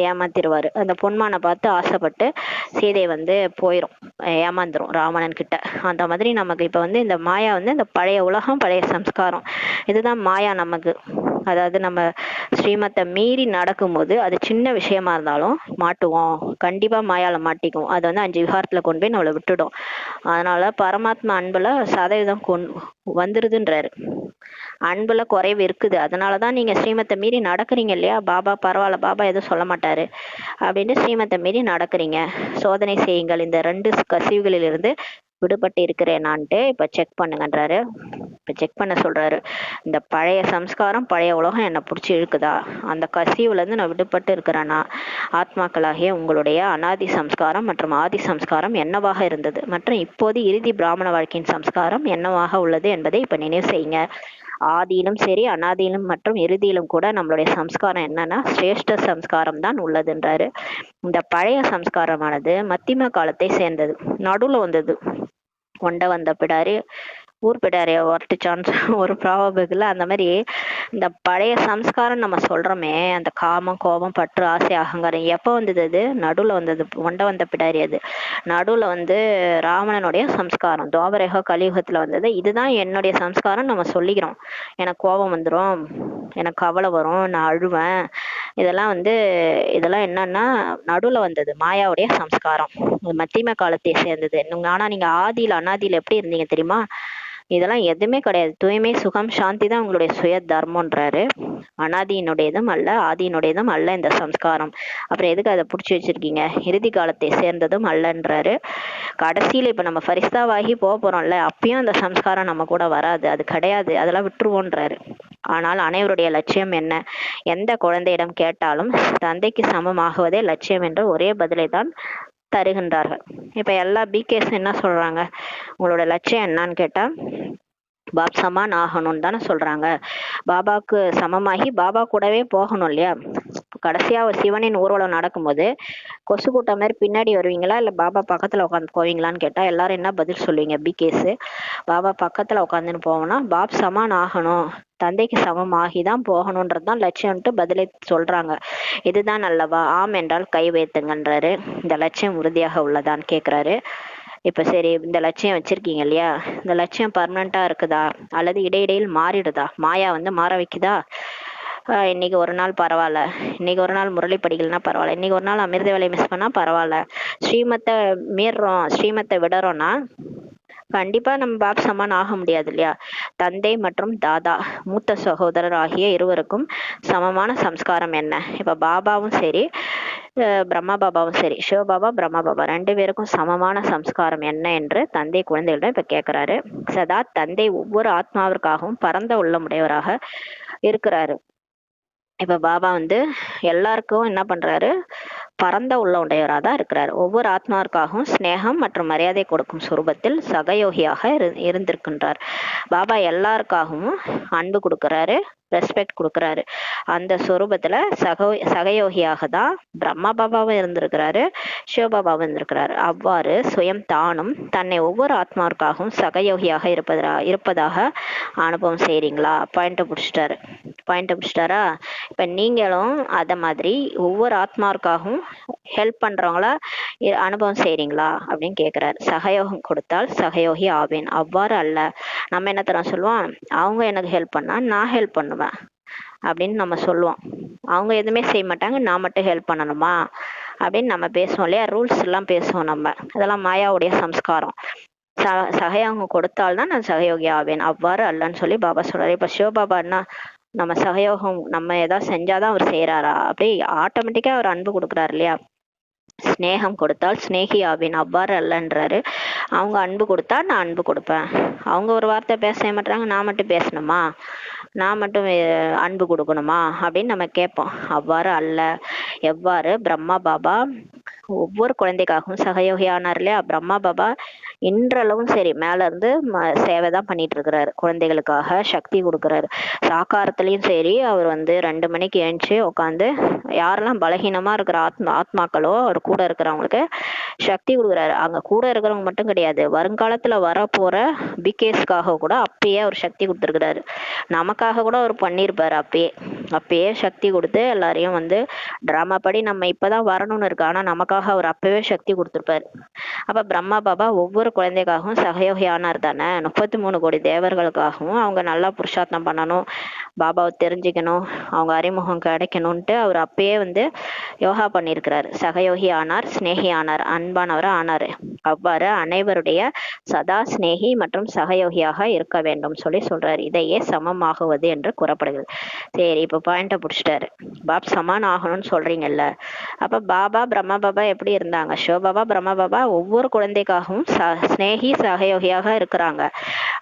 ஏமாத்திருவாரு. அந்த பொன்மானை பார்த்து ஆசைப்பட்டு சீதை வந்து போயிரும், ஏமாந்துரும் ராவணன் கிட்ட. அந்த மாதிரி நமக்கு இப்ப வந்து இந்த மாயா வந்து இந்த பழைய உலகம், பழைய சம்ஸ்காரம், இதுதான் மாயா நமக்கு. அதாவது நம்ம ஸ்ரீமத்தை மீறி நடக்கும்போது அது சின்ன விஷயமா இருந்தாலும் மாட்டுவோம், கண்டிப்பா மாயால மாட்டிக்குவோம். அது வந்து 5 விகாரத்துல கொண்டு போய் நம்மளை விட்டுடும். அதனால பரமாத்மா அன்புல சதவீதம் வந்துருதுன்றாரு. அன்புல குறைவு இருக்குது. அதனாலதான் நீங்க ஸ்ரீமத்தை மீறி நடக்கிறீங்க இல்லையா, பாபா பரவாயில்ல, பாபா எதுவும் சொல்ல மாட்டாரு அப்படின்னு ஸ்ரீமத்தை மீறி நடக்கிறீங்க. சோதனை செய்யுங்கள், இந்த 2 கசிவுகளிலிருந்து விடுபட்டு இருக்கிறேன் நான்ட்டு இப்ப செக் பண்ணுங்கன்றாரு. இப்ப செக் பண்ண சொல்றாரு. இந்த பழைய சம்ஸ்காரம், பழைய உலகம் என்னை பிடிச்சி இழுக்குதா, அந்த கசிவுல இருந்து நான் விடுபட்டு இருக்கிறேன்னா, ஆத்மாக்களாகிய உங்களுடைய அனாதி சம்ஸ்காரம் மற்றும் ஆதி சம்ஸ்காரம் என்னவாக இருந்தது மற்றும் இப்போது இறுதி பிராமண வாழ்க்கையின் சம்ஸ்காரம் என்னவாக உள்ளது என்பதை இப்ப நினைவு செய்யுங்க. ஆதியிலும் சரி, அனாதியிலும் மற்றும் இறுதியிலும் கூட நம்மளுடைய சம்ஸ்காரம் என்னன்னா சிரேஷ்ட சம்ஸ்காரம் தான் உள்ளதுன்றாரு. இந்த பழைய சம்ஸ்காரமானது மத்தியம காலத்தை சேர்ந்தது, நடுவுல வந்தது. கொண்ட வந்த பிடாரி ஊர் பிடாரிய ஒரட்டுச்சான்னு ஒரு ப்ராபபிள். அந்த மாதிரி இந்த பழைய சம்ஸ்காரம் நம்ம சொல்றோமே, அந்த காமம், கோபம், பற்று, ஆசை, அகங்காரம் எப்போ வந்தது? அது நடுவுல வந்தது, கொண்ட வந்த பிடாரி. அது நடுவுல வந்து ராவணனுடைய சம்ஸ்காரம் துவாபரேக கலியுகத்துல வந்தது. இதுதான் என்னுடைய சம்ஸ்காரம் நம்ம சொல்லிக்கிறோம். எனக்கு கோபம் வந்துடும், எனக்கு கவலை வரும், நான் அழுவேன், இதெல்லாம் வந்து இதெல்லாம் என்னன்னா நடுவுல வந்தது மாயாவுடைய சம்ஸ்காரம், மத்தியம காலத்தை சேர்ந்தது. ஆனா நீங்க ஆதியில அனாதியில எப்படி இருந்தீங்க தெரியுமா? இதெல்லாம் எதுவுமே கிடையாது. தூய்மை, சுகம், சாந்தி தான் உங்களுடைய சுய தர்மன்றாரு. அனாதியினுடையதும் அல்ல, ஆதியினுடையதும் அல்ல இந்த சம்ஸ்காரம். அப்புறம் எதுக்கு அதை புடிச்சு வச்சிருக்கீங்க? இறுதி காலத்தை சேர்ந்ததும் அல்லன்றாரு. கடைசியில இப்ப நம்ம ஃபரிஸ்தாவாகி போக போறோம்ல, அப்பயும் அந்த சம்ஸ்காரம் நம்ம கூட வராது, அது கிடையாது, அதெல்லாம் விட்டுருவோன்றாரு. ஆனால் அனைவருடைய லட்சியம் என்ன? எந்த குழந்தையிடம் கேட்டாலும் தந்தைக்கு சமமாகுவதே லட்சியம் என்ற ஒரே பதிலை தான் தருகின்றார்கள். இப்ப எல்லா பிகேஸ் என்ன சொல்றாங்க? உங்களோட லட்சியம் என்னன்னு கேட்டா பாப் சமான் ஆகணும்னு தானே சொல்றாங்க. பாபாவுக்கு சமமாகி பாபா கூடவே போகணும் இல்லையா? கடைசியா ஒரு சிவனின் ஊர்வலம் நடக்கும்போது கொசு கூட்டம் மாதிரி பின்னாடி வருவீங்களா இல்ல பாபா பக்கத்துல உட்காந்து போவீங்களான்னு கேட்டா எல்லாரும் என்ன பதில் சொல்லுவீங்க? பிகேஸ் பாபா பக்கத்துல உட்காந்துன்னு போவோம்னா பாப் சமான் ஆகணும், தந்தைக்கு சமமாகிதான் போகணுன்றதுதான் லட்சியம்ட்டு பதிலை சொல்றாங்க. இதுதான் அல்லவா? ஆம் என்றால் கை வைத்துங்கன்றாரு. இந்த லட்சியம் உறுதியாக உள்ளதான்னு கேக்குறாரு. இப்ப சரி, இந்த லட்சியம் வச்சிருக்கீங்க இல்லையா, இந்த லட்சியம் பர்மனண்டா இருக்குதா அல்லது இடையிடையில் மாறிடுதா? மாயா வந்து மாற வைக்குதா? இன்னைக்கு ஒரு நாள் பரவாயில்ல, இன்னைக்கு ஒரு நாள் முரளி படிக்கலன்னா பரவாயில்ல, இன்னைக்கு ஒரு நாள் அமிர்த வேலையை மிஸ் பண்ணா பரவாயில்ல, ஸ்ரீமத்தை மீறுறோம், ஸ்ரீமத்தை விடுறோம்னா கண்டிப்பா நம்ம பாப் சமான் ஆக முடியாது இல்லையா? தந்தை மற்றும் தாதா, மூத்த சகோதரர் ஆகிய இருவருக்கும் சமமான சம்ஸ்காரம் என்ன? இப்ப பாபாவும் சரி, பிரம்மா பாபாவும் சரி, சிவபாபா பிரம்மா பாபா 2 பேருக்கும் சமமான சம்ஸ்காரம் என்ன என்று தந்தை குழந்தைகளிடம் இப்ப கேக்குறாரு. சதா தந்தை ஒவ்வொரு ஆத்மாவிற்காகவும் பரந்த உள்ளமுடையவராக இருக்கிறாரு. இப்ப பாபா வந்து எல்லாருக்கும் என்ன பண்றாரு? பரந்த உள்ள உடையவராக தான் இருக்கிறார். ஒவ்வொரு ஆத்மாவிற்காகவும் ஸ்நேகம் மற்றும் மரியாதை கொடுக்கும் சுரூபத்தில் சகயோகியாக இருந்திருக்கின்றார். பாபா எல்லாருக்காகவும் அன்பு கொடுக்கறாரு, ரெஸ்பெக்ட் கொடுக்கறாரு. அந்த சொரூபத்துல சகயோகியாக தான் பிரம்மா பாபாவும் இருந்திருக்கிறாரு, சிவபாபாவும் இருந்திருக்கிறாரு. அவ்வாறு சுயம் தானும் தன்னை ஒவ்வொரு ஆத்மாவிற்காகவும் சகயோகியாக இருப்பதாக அனுபவம் செய்றீங்களா? பாயிண்ட பிடிச்சிட்டாரா? இப்ப நீங்களும் அத மாதிரி ஒவ்வொரு ஆத்மாவிற்காகவும் ஹெல்ப் பண்றவங்களா அனுபவம் செய்றீங்களா அப்படின்னு கேக்குறாரு. சகயோகம் கொடுத்தால் சகயோகி ஆவேன், அவ்வாறு அல்ல. நம்ம என்ன தரோம் சொல்லுவோம்? அவங்க எனக்கு ஹெல்ப் பண்ணா நான் ஹெல்ப் பண்ணுவேன் அப்படின்னு நம்ம சொல்லுவோம். அவங்க எதுவுமே செய்ய மாட்டாங்க, நான் மட்டும் ஹெல்ப் பண்ணணுமா அப்படின்னு நம்ம பேசுவோம் இல்லையா? ரூல்ஸ் எல்லாம் பேசுவோம் நம்ம. அதெல்லாம் மாயாவுடைய சம்ஸ்காரம். சகயோகம் கொடுத்தால்தான் நான் சகயோகி ஆவேன், அவ்வாறு அல்லன்னு சொல்லி பாபா சொல்றாரு. இப்ப சிவபாபா என்ன, நம்ம சகயோகம் நம்ம ஏதாவது செஞ்சாதான் அவர் செய்யறாரா? அப்படி ஆட்டோமேட்டிக்கா அவர் அன்பு கொடுக்குறாரு இல்லையா? ஸ்நேகம் கொடுத்தால் ஸ்நேகி ஆவேன், அவ்வாறு அல்லன்றாரு. அவங்க அன்பு கொடுத்தா நான் அன்பு கொடுப்பேன். அவங்க ஒரு வார்த்தை பேச மாட்டாங்க, நான் மட்டும் பேசணுமா, நான் மட்டும் அன்பு கொடுக்கணுமா அப்படின்னு நம்ம கேட்போம். அவ்வாறு அல்ல. எவ்வாறு பிரம்மா பாபா ஒவ்வொரு குழந்தைக்காகவும் சகயோகி ஆனார் இல்லையா? பிரம்மா பாபா இன்றளவும் சரி மேல இருந்து சேவை தான் பண்ணிட்டு இருக்கிறாரு, குழந்தைகளுக்காக சக்தி கொடுக்குறாரு. சாக்காரத்திலயும் சரி அவர் வந்து 2 மணிக்கு எழுந்துச்சு உட்காந்து யாரெல்லாம் பலகீனமா இருக்கிற ஆத்மாக்களோ அவர் கூட இருக்கிறவங்களுக்கு சக்தி கொடுக்குறாரு. அங்க கூட இருக்கிறவங்க மட்டும் கிடையாது, வருங்காலத்துல வர போற பிகேஸ்க்காக கூட அப்பயே அவர் சக்தி கொடுத்துருக்கிறாரு. நமக்காக கூட அவர் பண்ணியிருப்பாரு. அப்பயே சக்தி கொடுத்து எல்லாரையும் வந்து டிராமா படி நம்ம இப்பதான் வரணும்னு இருக்கு, ஆனா நமக்காக அவர் அப்பவே சக்தி கொடுத்துருப்பாரு. அப்ப பிரம்மா பாபா ஒவ்வொரு குழந்தைக்காகவும் சகயோகி ஆனார் தானே. 33 கோடி தேவர்களுக்காகவும் அவங்க நல்லா புருஷார்த்தம் பண்ணணும், பாபாவை தெரிஞ்சுக்கணும், அவங்க அறிமுகம் கிடைக்கணும்ட்டு அவர் அப்பயே வந்து யோகா பண்ணியிருக்கிறார். சகயோகி ஆனார், சிநேகி ஆனார், அன்பானவரா ஆனாரு. அவ்வாறு அனைவருடைய சதா சிநேகி மற்றும் சகயோகியாக இருக்க வேண்டும் சொல்லி சொல்றாரு. இதையே சமமாகுவது என்று கூறப்படுகிறது. சரி, இப்ப பாயிண்ட புடிச்சிட்டாரு. பாப் சமான் ஆகணும்னு சொல்றீங்கல்ல, அப்ப பாபா பிரம்மா பாபா எப்படி இருந்தாங்க? சிவபாபா பிரம்மா பாபா ஒவ்வொரு குழந்தைக்காகவும் சிநேகி சகயோகியாக இருக்கிறாங்க.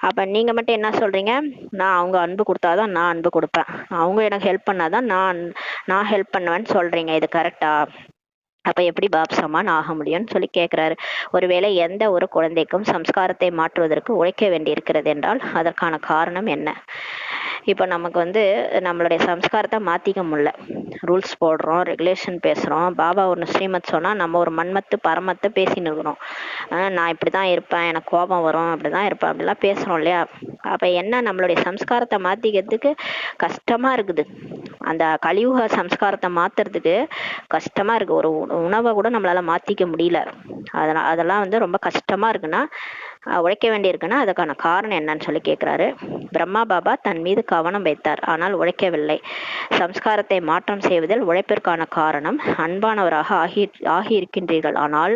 அப்ப நீங்க மட்டும் என்ன சொல்றீங்க? நான் அவங்க அன்பு கொடுத்தாதான் நான் அன்பு கொடுப்பேன், அவங்க எனக்கு ஹெல்ப் பண்ணாதான் நான் ஹெல்ப் பண்ணுவேன்னு சொல்றீங்க. இது கரெக்டா? அப்ப எப்படி பாப் சமான் ஆக முடியும்னு சொல்லி கேட்கிறாரு. ஒருவேளை எந்த ஒரு குழந்தைக்கும் சம்ஸ்காரத்தை மாற்றுவதற்கு உழைக்க வேண்டி இருக்கிறது என்றால் அதற்கான காரணம் என்ன? இப்போ நமக்கு வந்து நம்மளுடைய சம்ஸ்காரத்தை மாற்றிக்க முடியல. ரூல்ஸ் போடுறோம், ரெகுலேஷன் பேசுகிறோம். பாபா ஒன்று ஸ்ரீமத் சொன்னால் நம்ம ஒரு மண்மத்து பரமத்தை பேசின்னு இருக்கிறோம். நான் இப்படி தான் இருப்பேன், எனக்கு கோபம் வரும், அப்படி தான் இருப்பேன், அப்படிலாம் பேசுகிறோம் இல்லையா? அப்போ என்ன, நம்மளுடைய சம்ஸ்காரத்தை மாற்றிக்கிறதுக்கு கஷ்டமாக இருக்குது. அந்த கலியுக சம்ஸ்காரத்தை மாற்றுறதுக்கு கஷ்டமாக இருக்குது. ஒரு உணவை கூட நம்மளால் மாற்றிக்க முடியல. அதெல்லாம் வந்து ரொம்ப கஷ்டமாக இருக்குன்னா, உழைக்க வேண்டியிருக்குன்னா அதுக்கான காரணம் என்னன்னு சொல்லி கேட்குறாரு. பிரம்மா பாபா தன் மீது கவனம் வைத்தார், ஆனால் உழைக்கவில்லை. சம்ஸ்காரத்தை மாற்றம் செய்வதில் உழைப்பிற்கான காரணம் அன்பானவராக ஆகி இருக்கின்றீர்கள், ஆனால்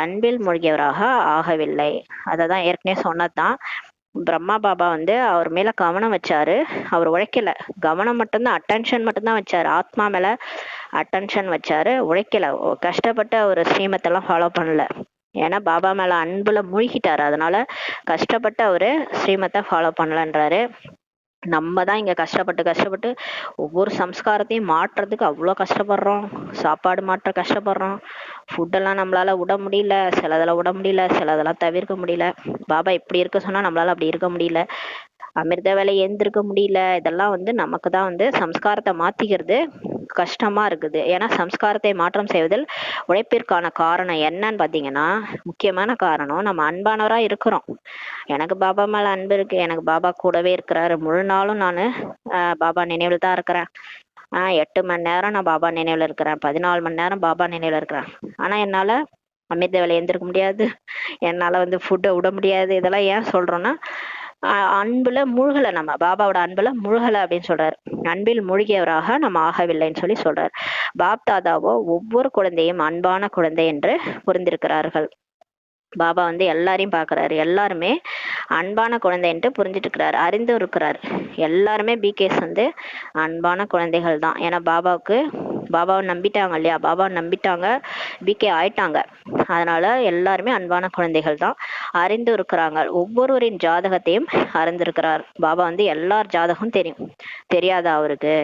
அன்பில் மூழ்கியவராக ஆகவில்லை. அதை தான் ஏற்கனவே சொன்னதுதான். பிரம்மா பாபா வந்து அவர் மேல கவனம் வச்சாரு, அவர் உழைக்கல. கவனம் மட்டும்தான், அட்டென்ஷன் மட்டும்தான் வச்சாரு, ஆத்மா மேல அட்டென்ஷன் வச்சாரு, உழைக்கல. கஷ்டப்பட்டு அவர் ஸ்ரீமத்தெல்லாம் ஃபாலோ பண்ணல. ஏன்னா பாபா மேல அன்புல மூழ்கிட்டாரு, அதனால கஷ்டப்பட்டு அவரு ஸ்ரீமத்தை ஃபாலோ பண்ணலன்றாரு. நம்ம தான் இங்க கஷ்டப்பட்டு ஒவ்வொரு சம்ஸ்காரத்தையும் மாற்றுறதுக்கு அவ்வளோ கஷ்டப்படுறோம். சாப்பாடு மாற்ற கஷ்டப்படுறோம், ஃபுட்டெல்லாம் நம்மளால விட முடியல, சிலதெல்லாம் விட முடியல, சிலதெல்லாம் தவிர்க்க முடியல. பாபா இப்படி இருக்க சொன்னா நம்மளால அப்படி இருக்க முடியல, அமிர்த வேலை ஏந்திருக்க முடியல. இதெல்லாம் வந்து நமக்கு தான் வந்து சம்ஸ்காரத்தை மாத்திக்கிறது கஷ்டமா இருக்குது. ஏன்னா சம்ஸ்காரத்தை மாற்றம் செய்வதில் உழைப்பிற்கான காரணம் என்னன்னு பாத்தீங்கன்னா, முக்கியமான காரணம் நம்ம அன்பானவரா இருக்கிறோம். எனக்கு பாபா மேல அன்பு இருக்கு, எனக்கு பாபா கூடவே இருக்கிறாரு, முழு நாளும் நான் பாபா நினைவில் தான் இருக்கிறேன். 8 மணி நேரம் நான் பாபா நினைவுல இருக்கிறேன், 14 மணி நேரம் பாபா நினைவுல இருக்கிறேன். ஆனா என்னால அமிர்த வேலை எழுந்திருக்க முடியாது, என்னால வந்து ஃபுட்டை விட முடியாது. இதெல்லாம் ஏன் சொல்றோம்னா, அன்புல மூழ்கலை, நம்ம பாபாவோட அன்புல மூழ்கலை அப்படின்னு சொல்றாரு. அன்பில் மூழ்கியவராக நம்ம ஆகவில்லைன்னு சொல்லி சொல்றாரு. பாப் தாதாவோ ஒவ்வொரு குழந்தையும் அன்பான குழந்தை என்று புரிந்திருக்கிறார்கள். பாபா வந்து எல்லாரையும் பாக்குறாரு, எல்லாருமே அன்பான குழந்தைன்ட்டு புரிஞ்சுட்டு இருக்கிறாரு, அறிந்து இருக்கிறாரு. எல்லாருமே பிகேஸ் வந்து அன்பான குழந்தைகள் தான். ஏன்னா பாபாவை நம்பிட்டாங்க இல்லையா, பாபாவை நம்பிட்டாங்க, பிகே ஆயிட்டாங்க. அதனால எல்லாருமே அன்பான குழந்தைகள் தான், அறிந்து இருக்கிறாங்க. ஒவ்வொருவரின் ஜாதகத்தையும் அறிந்திருக்கிறார். பாபா வந்து எல்லார் ஜாதகம் தெரியாதா அவருக்கு?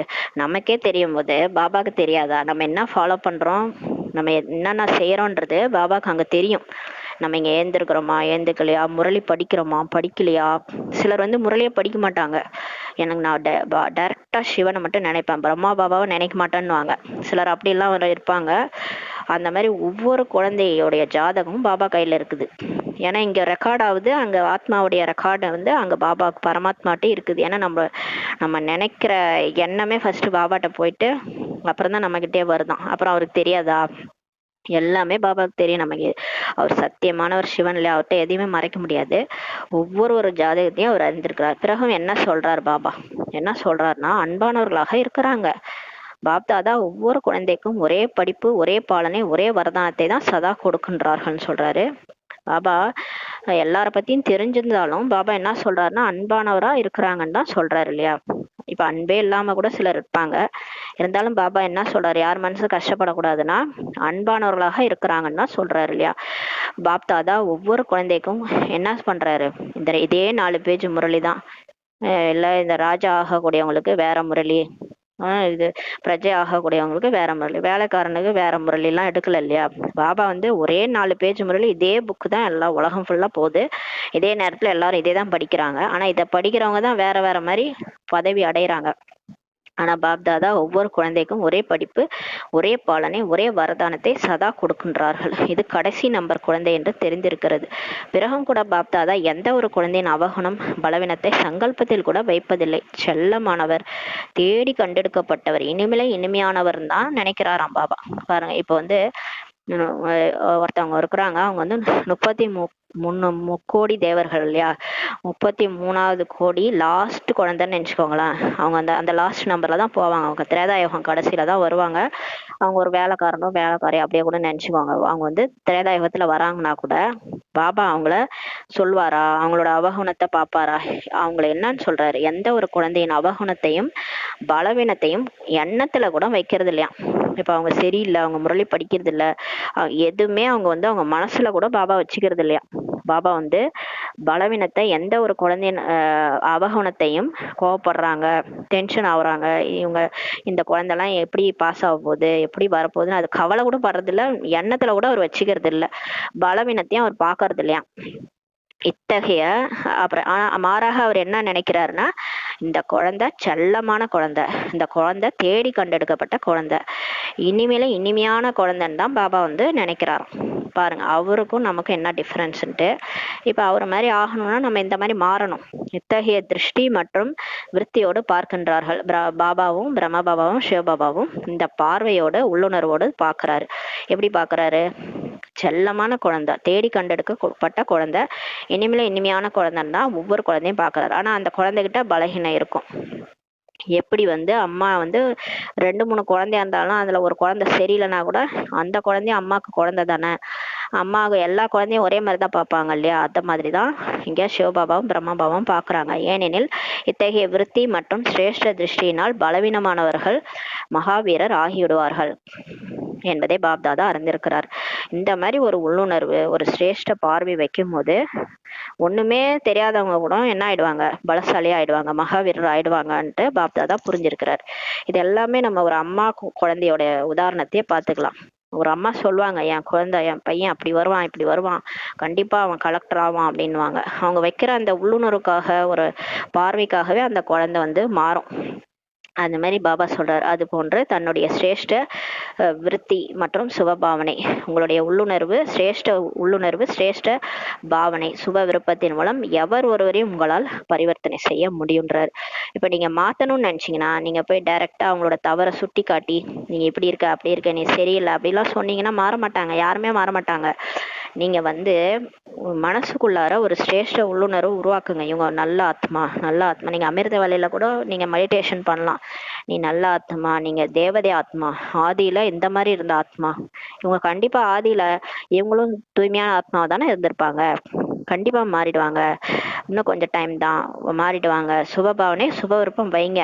நமக்கே தெரியும் போது பாபாவுக்கு தெரியாதா? நம்ம என்ன ஃபாலோ பண்றோம், நம்ம என்னென்ன செய்யறோன்றது பாபாவுக்கு அங்க தெரியும். நம்ம இங்க ஏந்திருக்கிறோமா, ஏந்துக்கலையா, முரளி படிக்கிறோமா, படிக்கலையா. சிலர் வந்து முரளியை படிக்க மாட்டாங்க. எனக்கு நான் டைரக்டா சிவனை மட்டும் நினைப்பேன், பிரம்மா பாபாவை நினைக்க மாட்டேன்னுவாங்க. சிலர் அப்படிலாம் இருப்பாங்க. அந்த மாதிரி ஒவ்வொரு குழந்தையோடைய ஜாதகமும் பாபா கையில இருக்குது. ஏன்னா இங்க ரெக்கார்ட் ஆகுது, அங்க ஆத்மாவுடைய ரெக்கார்டு வந்து அங்க பாபா பரமாத்மாட்டே இருக்குது. ஏன்னா நம்ம நினைக்கிற எண்ணமே ஃபர்ஸ்ட் பாபாட்ட போயிட்டு அப்புறம் தான் நம்ம கிட்டே வருதான். அப்புறம் அவருக்கு தெரியாதா? எல்லாமே பாபாவுக்கு தெரியும். நமக்கு அவர் சத்தியமானவர், சிவன் இல்லையா, அவர்கிட்ட எதையுமே மறைக்க முடியாது. ஒவ்வொரு ஜாதகத்தையும் அவர் அறிந்திருக்கிறார். பிறகு என்ன சொல்றார் பாபா? என்ன சொல்றாருன்னா, அன்பானவர்களாக இருக்கிறாங்க. பாப்தாதா ஒவ்வொரு குழந்தைக்கும் ஒரே படிப்பு, ஒரே பாலனை, ஒரே வரதானத்தை தான் சதா கொடுக்கின்றார்கள்னு சொல்றாரு. பாபா எல்லார பத்தியும் தெரிஞ்சிருந்தாலும் பாபா என்ன சொல்றாருன்னா, அன்பானவரா இருக்கிறாங்கன்னு தான் சொல்றாரு இல்லையா. இப்ப அன்பே இல்லாம கூட சிலர் இருப்பாங்க, இருந்தாலும் பாபா என்ன சொல்றாரு, யார் மனசு கஷ்டப்படக்கூடாதுன்னா அன்பானவர்களாக இருக்கிறாங்கன்னு தான் சொல்றாரு இல்லையா. பாப் தாதா ஒவ்வொரு குழந்தைக்கும் என்ன பண்றாரு, இதே 4 பேஜ் முரளி தான். இல்ல இந்த ராஜா ஆகக்கூடியவங்களுக்கு வேற முரளி, இது பிரஜை ஆகக்கூடியவங்களுக்கு வேற முரளி, வேலைக்காரனுக்கு வேற முரளிலாம் எடுக்கல இல்லையா. பாபா வந்து ஒரே 4 பேஜ் முரளி, இதே புக்கு தான் எல்லா உலகம் ஃபுல்லா போகுது, இதே நேரத்துல எல்லாரும் இதே தான் படிக்கிறாங்க. ஆனா இதை படிக்கிறவங்க தான் வேற வேற மாதிரி பதவி அடைகிறாங்க. ஆனா பாப்தாதா ஒவ்வொரு குழந்தைக்கும் ஒரே படிப்பு, ஒரே பாலனை, ஒரே வரதானத்தை சதா கொடுக்கின்றார்கள். இது கடைசி நம்பர் குழந்தை என்று தெரிந்திருக்கிறது. பிறகும் கூட பாப்தாதா எந்த ஒரு குழந்தையின் அவகுணம் பலவீனத்தை சங்கல்பத்தில் கூட வைப்பதில்லை. செல்லமானவர், தேடி கண்டெடுக்கப்பட்டவர், இனிமேல இனிமையானவர் தான் நினைக்கிறாராம் பாபா. பாருங்க, இப்போ வந்து ஒருத்தவங்க இருக்கிறாங்க, அவங்க வந்து 33 தேவர்கள் இல்லையா. 33வது கோடி லாஸ்ட் குழந்தைன்னு நினைச்சுக்கோங்களேன். அவங்க அந்த அந்த லாஸ்ட் நம்பர்ல தான் போவாங்க. அவங்க திரேதாயுகம் கடைசியில தான் வருவாங்க. அவங்க ஒரு வேலைக்காரனோ வேலைக்காரி அப்படியே கூட நினைச்சுக்குவாங்க. அவங்க வந்து திரேதாயுகத்துல வராங்கன்னா கூட பாபா அவங்கள சொல்வாரா, அவங்களோட அவகுணத்தை பாப்பாரா, அவங்கள என்னன்னு சொல்றாரு, எந்த ஒரு குழந்தையின் அவகுணத்தையும் பலவீனத்தையும் எண்ணத்துல கூட வைக்கிறது இல்லையா. இப்ப அவங்க சரியில்லை, அவங்க முரளி படிக்கிறது இல்ல, எதுவுமே அவங்க வந்து அவங்க மனசுல கூட பாபா வச்சுக்கிறது இல்லையா. பாபா வந்து பலவீனத்தை, எந்த ஒரு குழந்தையின் அவகுணத்தையும், கோவப்படுறாங்க, டென்ஷன் ஆகுறாங்க, இவங்க இந்த குழந்தைலாம் எப்படி பாஸ் ஆக போகுது, எப்படி வரப்போகுதுன்னு அது கவலை கூட படுறது இல்ல, எண்ணத்துல கூட அவர் வச்சுக்கிறது இல்ல, பலவீனத்தையும் அவர் பாக்குறது இல்லையா. இத்தகைய அப்புறம் மாறாக அவர் என்ன நினைக்கிறாருன்னா, இந்த குழந்தை செல்லமான குழந்தை, இந்த குழந்தை தேடி கண்டெடுக்கப்பட்ட குழந்தை, இனிமேல இனிமையான குழந்தைன்னு தான் பாபா வந்து நினைக்கிறாராம். பாருங்க, அவருக்கும் நமக்கும் என்ன டிஃபரன்ஸ்ன்ட்டு. இப்ப அவர் மாதிரி ஆகணும்னா நம்ம இந்த மாதிரி மாறணும். இத்தகைய திருஷ்டி மற்றும் விருத்தியோடு பார்க்கின்றார்கள். பாபாவும் பிரம்ம பாபாவும் சிவபாபாவும் இந்த பார்வையோட உள்ளுணர்வோடு பாக்குறாரு. எப்படி பாக்குறாரு, செல்லமான குழந்தை, தேடி கண்டெடுக்கப்பட்ட குழந்தை, இனிமேல இனிமையான குழந்தைன்னு தான் ஒவ்வொரு குழந்தையும் பாக்குறாரு. ஆனா அந்த குழந்தைகிட்ட பலகீனம் இருக்கும். எப்படி வந்து அம்மா வந்து 2 3 குழந்தையா இருந்தாலும் அதுல ஒரு குழந்தை சரியில்லைன்னா கூட அந்த குழந்தையும் அம்மாவுக்கு குழந்தை தானே, அம்மாவுக்கு எல்லா குழந்தையும் ஒரே மாதிரி தான் பார்ப்பாங்க இல்லையா. அந்த மாதிரி தான் இங்க சிவபாபாவும் பிரம்மாபாவும் பாக்குறாங்க. ஏனெனில் இத்தகைய விருத்தி மற்றும் சிரேஷ்ட திருஷ்டியினால் பலவீனமானவர்கள் மகாவீரர் ஆகிவிடுவார்கள் என்பதை பாப்தாதா அறிந்திருக்கிறார். இந்த மாதிரி ஒரு உள்ளுணர்வு, ஒரு சிரேஷ்ட பார்வை வைக்கும் போது ஒண்ணுமே தெரியாதவங்க கூட என்ன ஆயிடுவாங்க, பலசாலி ஆயிடுவாங்க, மகாவீரர் ஆயிடுவாங்கன்ட்டு பாப்தாதா புரிஞ்சிருக்கிறார். இது எல்லாமே நம்ம ஒரு அம்மா குழந்தையோட உதாரணத்தையே பார்த்துக்கலாம். ஒரு அம்மா சொல்லுவாங்க, என் குழந்தை, என் பையன் அப்படி வருவான், இப்படி வருவான், கண்டிப்பா அவன் கலெக்டர் ஆவான் அப்படின்னுவாங்க. அவங்க வைக்கிற அந்த உள்ளுணர்வுக்காக, ஒரு பார்வைக்காகவே அந்த குழந்தை வந்து மாறும். அந்த மாதிரி பாபா சொல்றார், அது போன்று தன்னுடைய சிரேஷ்ட விருத்தி மற்றும் சுபபாவனை, உங்களுடைய உள்ளுணர்வு சிரேஷ்ட உள்ளுணர்வு, சிரேஷ்ட பாவனை, சுப விருப்பத்தின் மூலம் எவர் ஒருவரையும் உங்களால் பரிவர்த்தனை செய்ய முடியுன்றார். இப்ப நீங்க மாத்தணும்னு நினைச்சீங்கன்னா நீங்க போய் டைரக்டா அவங்களோட தவறை சுட்டி காட்டி, நீங்க இப்படி இருக்க அப்படி இருக்க, நீ சரியில்லை அப்படிலாம் சொன்னீங்கன்னா மாற மாட்டாங்க, யாருமே மாற மாட்டாங்க. நீங்க வந்து மனசுக்குள்ளார ஒரு சிரேஷ்ட உள்ளுணர்வு உருவாக்குங்க. இவங்க நல்ல ஆத்மா, நல்ல ஆத்மா. நீங்க அமிர்த வேலையில கூட நீங்க மெடிடேஷன் பண்ணலாம். நீ நல்ல ஆத்மா, நீங்க தேவதை ஆத்மா, ஆதியில இந்த மாதிரி இருந்த ஆத்மா. இவங்க கண்டிப்பா ஆதியில இவங்களும் தூய்மையான ஆத்மாவை தானே இருந்திருப்பாங்க, கண்டிப்பா மாறிடுவாங்க, இன்னும் கொஞ்சம் டைம் தான், மாறிடுவாங்க. சுபபாவனை, சுப விருப்பம் வைங்க.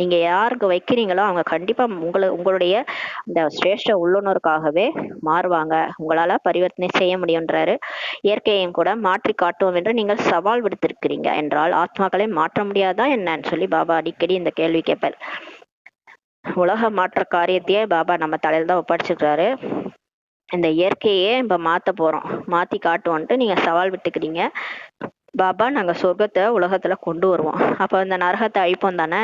நீங்க யாருக்கு வைக்கிறீங்களோ அவங்க கண்டிப்பா உங்களுடைய இந்த சிரேஷ்ட உள்ளுணர்வுக்காகவே மாறுவாங்க, உங்களால பரிவர்த்தனை செய்ய முடியும்ன்றாரு. இயற்கையையும் கூட மாற்றி காட்டுவோம் என்று நீங்கள் சவால் விடுத்திருக்கிறீங்க என்றால் ஆத்மாக்களை மாற்ற முடியாதா என்னன்னு சொல்லி பாபா அடிக்கடி இந்த கேள்வி கேட்பார். உலக மாற்ற காரியத்தையே பாபா நம்ம தலையில தான் ஒப்படைச்சிருக்காரு. இந்த இயற்கையே இப்ப மாத்த போறோம், மாத்தி காட்டுவோன்ட்டு நீங்க சவால் விட்டுக்கிறீங்க. பாபா, நாங்க சொர்க்கத்தை உலகத்துல கொண்டு வருவோம், அப்ப இந்த நரகத்தை அழிப்போம் தானே,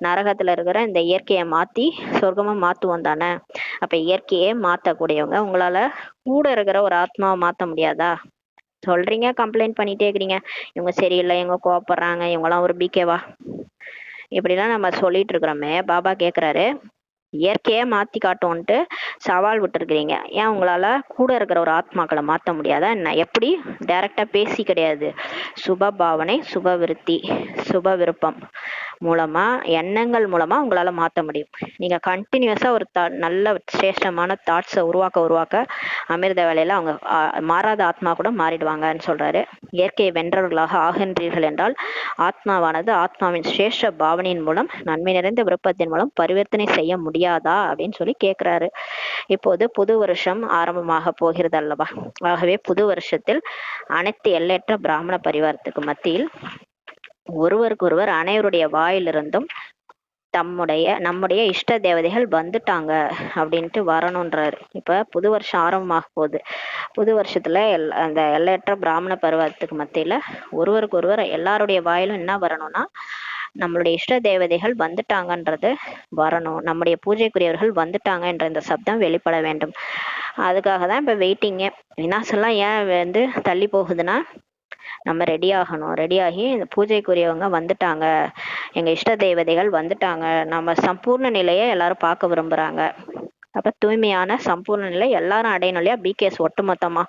நரகத்துல இருக்கிற இந்த இயற்கையை மாத்தி சொர்க்கமா மாத்துவோம் தானே. அப்ப இயற்கையே மாத்தக்கூடியவங்க, உங்களால கூட இருக்கிற ஒரு ஆத்மாவை மாத்த முடியாதா? சொல்றீங்க, கம்ப்ளைண்ட் பண்ணிட்டே இருக்கிறீங்க, இவங்க சரியில்லை, இவங்க கோவப்படுறாங்க, இவங்கெல்லாம் ஒரு பிகேவா, இப்படிலாம் நம்ம சொல்லிட்டு இருக்கிறோமே. பாபா கேக்குறாரு, இயற்கையே மாத்தி காட்டும்ன்ட்டு சவால் விட்டுருக்கிறீங்க, ஏன் உங்களால கூட இருக்கிற ஒரு ஆத்மாக்களை மாத்த முடியாதா என்ன? எப்படி? டைரக்டா பேசி கிடையாது, சுப பாவனை, சுப விருத்தி, சுப விருப்பம் மூலமா, எண்ணங்கள் மூலமா உங்களால மாத்த முடியும். நீங்க கண்டினியூஸா ஒரு நல்ல சிரேஷ்டமான தாட்ஸை உருவாக்க அமிர்த வேலையில அவங்க மாறாத ஆத்மா கூட மாறிடுவாங்கன்னு சொல்றாரு. இயற்கையை வென்றவர்களாக ஆகின்றீர்கள் என்றால் ஆத்மாவானது ஆத்மாவின் சிரேஷ்ட பாவனையின் மூலம், நன்மை நிறைந்த விருப்பத்தின் மூலம் பரிவர்த்தனை செய்ய முடியாதா அப்படின்னு சொல்லி கேட்கிறாரு. இப்போது புது வருஷம் ஆரம்பமாக போகிறது அல்லவா. ஆகவே புது வருஷத்தில் அனைத்து எல்லையற்ற பிராமண பரிவாரத்துக்கு மத்தியில் ஒருவருக்கொருவர் அனைவருடைய வாயிலிருந்தும் நம்முடைய இஷ்ட தேவதைகள் வந்துட்டாங்க அப்படின்ட்டு வரணுன்றாரு. இப்ப புது வருஷம் ஆரம்பமாக போகுது. புது வருஷத்துல அந்த எல்லையற்ற பிராமண பருவத்துக்கு மத்தியில ஒருவருக்கு ஒருவர் எல்லாருடைய வாயிலும் என்ன வரணும்னா, நம்மளுடைய இஷ்ட தேவதைகள் வந்துட்டாங்கன்றது வரணும், நம்முடைய பூஜைக்குரியவர்கள் வந்துட்டாங்க என்ற இந்த சப்தம் வெளிப்பட வேண்டும். அதுக்காக தான் இப்ப வெயிட்டிங்கே. வினாசெல்லாம் ஏன் வந்து தள்ளி போகுதுன்னா, நம்ம ரெடி ஆகணும். ரெடி ஆகி இந்த பூஜைக்குரியவங்க வந்துட்டாங்க, எங்க இஷ்ட தேவதைகள் வந்துட்டாங்க, நம்ம சம்பூர்ண நிலையை எல்லாரும் பார்க்க விரும்புறாங்க. அப்ப தூய்மையான சம்பூர்ண நிலை எல்லாரும் அடையணும் இல்லையா, பிகேஎஸ் ஒட்டுமொத்தமா.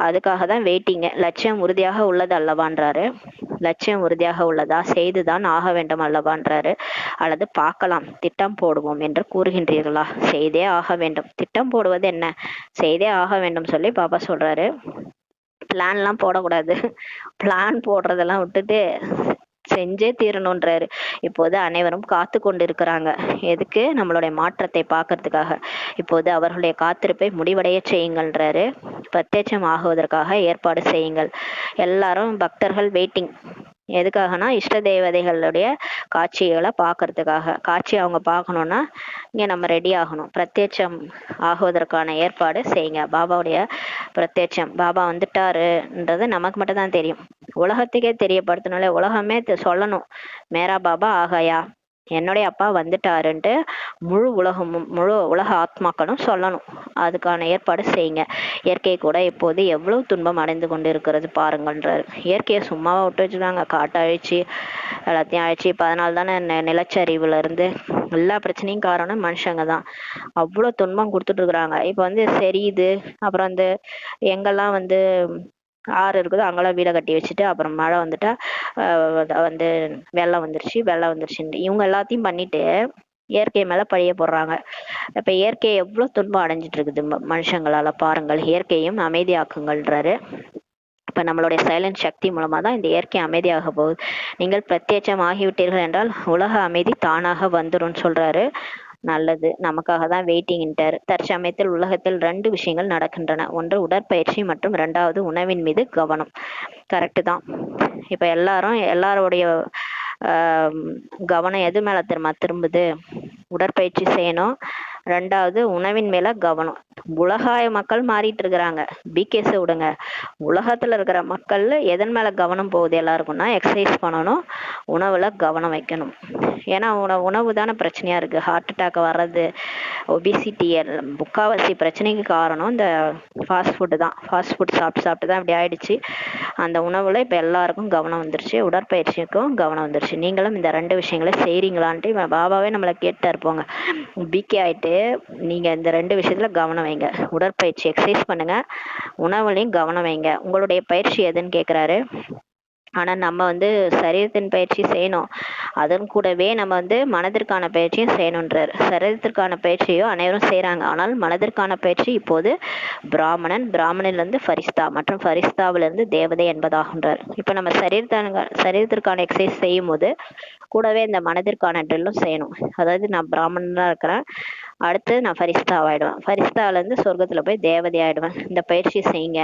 அதுக்காக தான் வெயிட்டிங்க. லட்சியம் உறுதியாக உள்ளது அல்லவான்றாரு. லட்சியம் உறுதியாக உள்ளதா, செய்துதான் ஆக வேண்டும் அல்லவான்றாரு. அல்லது பார்க்கலாம், திட்டம் போடுவோம் என்று கூறுகின்றீர்களா? செய்தே ஆக வேண்டும். திட்டம் போடுவது என்ன, செய்தே ஆக வேண்டும் சொல்லி பாப்பா சொல்றாரு. பிளான்லாம் போடக்கூடாது. பிளான் போடுறதெல்லாம் விட்டுட்டு செஞ்சே தீரணுன்றாரு. இப்போது அனைவரும் காத்து கொண்டு இருக்கிறாங்க. எதுக்கு? நம்மளுடைய மாற்றத்தை பார்க்கறதுக்காக. இப்போது அவர்களுடைய காத்திருப்பை முடிவடைய செய்யுங்கள்ன்றாரு. பிரத்யட்சம் ஆகுவதற்காக ஏற்பாடு செய்யுங்கள். எல்லாரும் பக்தர்கள் வெயிட்டிங். எதுக்காகனா, இஷ்ட தேவதைகளுடைய காட்சிகளை பார்க்கறதுக்காக. காட்சி அவங்க பார்க்கணும்னா இங்க நம்ம ரெடி ஆகணும். பிரத்யட்சம் ஆகுவதற்கான ஏற்பாடு செய்யுங்க. பாபாவுடைய பிரத்யட்சம், பாபா வந்துட்டாருன்றது நமக்கு மட்டும் தான் தெரியும். உலகத்துக்கே தெரியப்படுத்தணும்ல, உலகமே சொல்லணும், மேரா பாபா ஆகாயா, என்னுடைய அப்பா வந்துட்டாருன்ட்டு முழு உலகமும் முழு உலக ஆத்மாக்களும் சொல்லணும். அதுக்கான ஏற்பாடு செய்யுங்க. இயற்கை கூட இப்போது எவ்வளவு துன்பம் அடைந்து கொண்டு இருக்கிறது பாருங்கன்றாரு. இயற்கையை சும்மாவா விட்டு வச்சுருக்காங்க? காட்டை அழிச்சு எல்லாத்தையும் அழிச்சு. இப்ப அதனால தானே நிலச்சரிவுல இருந்து எல்லா பிரச்சனையும் காரணம் மனுஷங்க தான். அவ்வளோ துன்பம் கொடுத்துட்டு இருக்கிறாங்க. இப்போ வந்து சரியுது, அப்புறம் வந்து எங்கெல்லாம் வந்து ஆறு இருக்குதோ அங்கெல்லாம் வீடை கட்டி வச்சுட்டு, அப்புறம் மழை வந்துட்டா வந்து வெள்ளம் வந்துருச்சுன்னு இவங்க எல்லாத்தையும் பண்ணிட்டு இயற்கை மேல பழிய போடுறாங்க. இப்ப இயற்கை எவ்வளவு துன்பம் அடைஞ்சிட்டு இருக்குது மனுஷங்களால பாருங்கள். இயற்கையும் அமைதியாக்குங்கள்ன்றாரு. இப்ப நம்மளுடைய சைலண்ட் சக்தி மூலமா தான் இந்த இயற்கை அமைதியாக போகுது. நீங்கள் பிரத்யட்சம் ஆகிவிட்டீர்கள் என்றால் உலக அமைதி தானாக வந்துரும் சொல்றாரு. நல்லது, நமக்காக தான் வெயிட்டிங்ட்டார். தற்சமயத்தில் உலகத்தில் 2 விஷயங்கள் நடக்கின்றன. ஒன்று உடற்பயிற்சி மற்றும் 2வது உணவின் மீது கவனம். கரெக்டு தான். இப்ப எல்லாருடைய கவனம் எது மேல திரும்புது? உடற்பயிற்சி செய்யணும், 2வது உணவின் மேல கவனம். உலகாய மக்கள் மாறிட்டு இருக்கிறாங்க. பிகேஸ் விடுங்க, உலகத்துல இருக்கிற மக்கள் எதன் மேல கவனம் போகுது எல்லாருக்கும்னா, எக்ஸசைஸ் பண்ணணும், உணவுல கவனம் வைக்கணும். ஏன்னா உணவு தானே பிரச்சனையா இருக்கு. ஹார்ட் அட்டாக் வர்றது, ஒபிசிட்டி, முக்காவாசி பிரச்சனைக்கு காரணம் இந்த ஃபாஸ்ட் ஃபுட்டு தான். ஃபாஸ்ட் ஃபுட் சாப்பிட்டு தான் இப்படி ஆயிடுச்சு. அந்த உணவுல இப்ப எல்லாருக்கும் கவனம் வந்துருச்சு, உடற்பயிற்சிக்கும் கவனம் வந்துருச்சு. நீங்களும் இந்த 2 விஷயங்களை செய்றீங்களான்ட்டு பாபாவே நம்மளை கேட்டு இருப்போங்க. பிகே ஆயிட்டு நீங்க இந்த 2 விஷயத்துல கவனம் வைங்க. உடற்பயிற்சி எக்ஸசைஸ் பண்ணுங்க, உணவுலையும் கவனம் வைங்க. உங்களுடைய பயிற்சி எதுன்னு கேக்குறாரு. ஆனா நம்ம வந்து சரீரத்தின் பயிற்சி செய்யணும், அதன் கூடவே நம்ம வந்து மனதிற்கான பயிற்சியும் செய்யணுன்றார். சரீரத்திற்கான பயிற்சியோ அனைவரும் செய்யறாங்க, ஆனால் மனதிற்கான பயிற்சி இப்போது பிராமணனிலிருந்து ஃபரிஸ்தா மற்றும் ஃபரிஸ்தாவிலிருந்து தேவதை என்பதாகின்றார். இப்ப நம்ம சரீரத்திற்கான எக்ஸசைஸ் செய்யும் போது கூடவே இந்த மனதிற்கான ட்ரில்லும் செய்யணும். அதாவது நான் பிராமணனா இருக்கிறேன், அடுத்து நான் ஃபரிஸ்தாவாயிடுவேன், ஃபரிஸ்தாவில இருந்து சொர்க்கத்துல போய் தேவதை ஆயிடுவேன். இந்த பயிற்சி செய்யுங்க.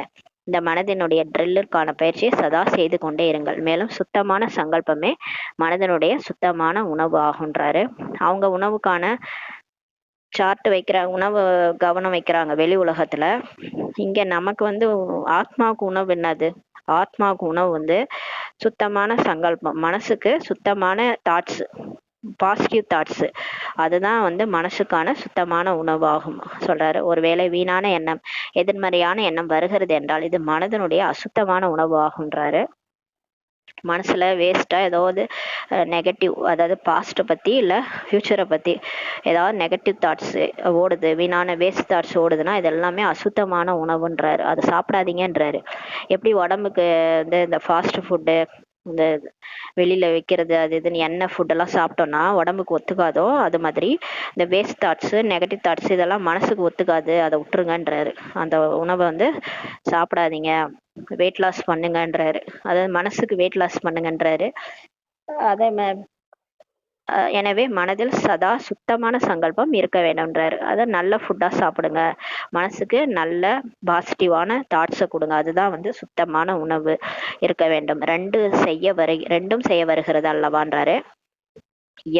இந்த மனதினுடைய ட்ரில்லிற்கான பயிற்சியை சதா செய்து கொண்டே இருங்கள். மேலும் சுத்தமான சங்கல்பமே மனதினுடைய சுத்தமான உணவு ஆகுன்றாரு. அவங்க உணவுக்கான சார்ட் உணவு கவனம் வைக்கிறாங்க வெளி உலகத்துல. இங்க நமக்கு வந்து ஆத்மாவுக்கு உணவு என்னது? ஆத்மாவுக்கு உணவு வந்து சுத்தமான சங்கல்பம், மனசுக்கு சுத்தமான தாட்ஸ், பாசிட்டிவ் தாட்ஸ், அதுதான் வந்து மனசுக்கான சுத்தமான உணவு ஆகும் சொல்றாரு. ஒருவேளை வீணான எண்ணம், எதிர்மறையான எண்ணம் வருகிறது என்றால் இது மனதனுடைய அசுத்தமான உணவு ஆகுன்றாரு. மனசுல வேஸ்டா ஏதாவது நெகட்டிவ், அதாவது பாஸ்ட பத்தி இல்ல ஃபியூச்சரை பத்தி ஏதாவது நெகட்டிவ் தாட்ஸ் ஓடுது, வீணான வேஸ்ட் தாட்ஸ் ஓடுதுன்னா இது எல்லாமே அசுத்தமான உணவுன்றாரு. அதை சாப்பிடாதீங்கன்றாரு. எப்படி உடம்புக்கு வந்து இந்த ஃபாஸ்ட் ஃபுட்டு, இந்த வெளியில வைக்கிறது அது இதுன்னு எண்ணெய் ஃபுட்டெல்லாம் சாப்பிட்டோம்னா உடம்புக்கு ஒத்துக்காதோ, அது மாதிரி இந்த வேஸ்ட் தாட்ஸ் நெகட்டிவ் தாட்ஸ் இதெல்லாம் மனசுக்கு ஒத்துக்காது, அதை விட்டுருங்கன்றாரு. அந்த உணவை வந்து சாப்பிடாதீங்க, வெயிட் லாஸ் பண்ணுங்கன்றாரு. அதாவது மனசுக்கு வெயிட் லாஸ் பண்ணுங்கன்றாரு. அதே எனவே மனதில் சதா சுத்தமான சங்கல்பம் இருக்க வேண்டும்ன்றாரு. அதை நல்ல ஃபுட்டா சாப்பிடுங்க, மனசுக்கு நல்ல பாசிட்டிவான தாட்ஸை கொடுங்க, அதுதான் வந்து சுத்தமான உணவு இருக்க வேண்டும். ரெண்டும் செய்ய வருகிறது அல்லவான்றாரு.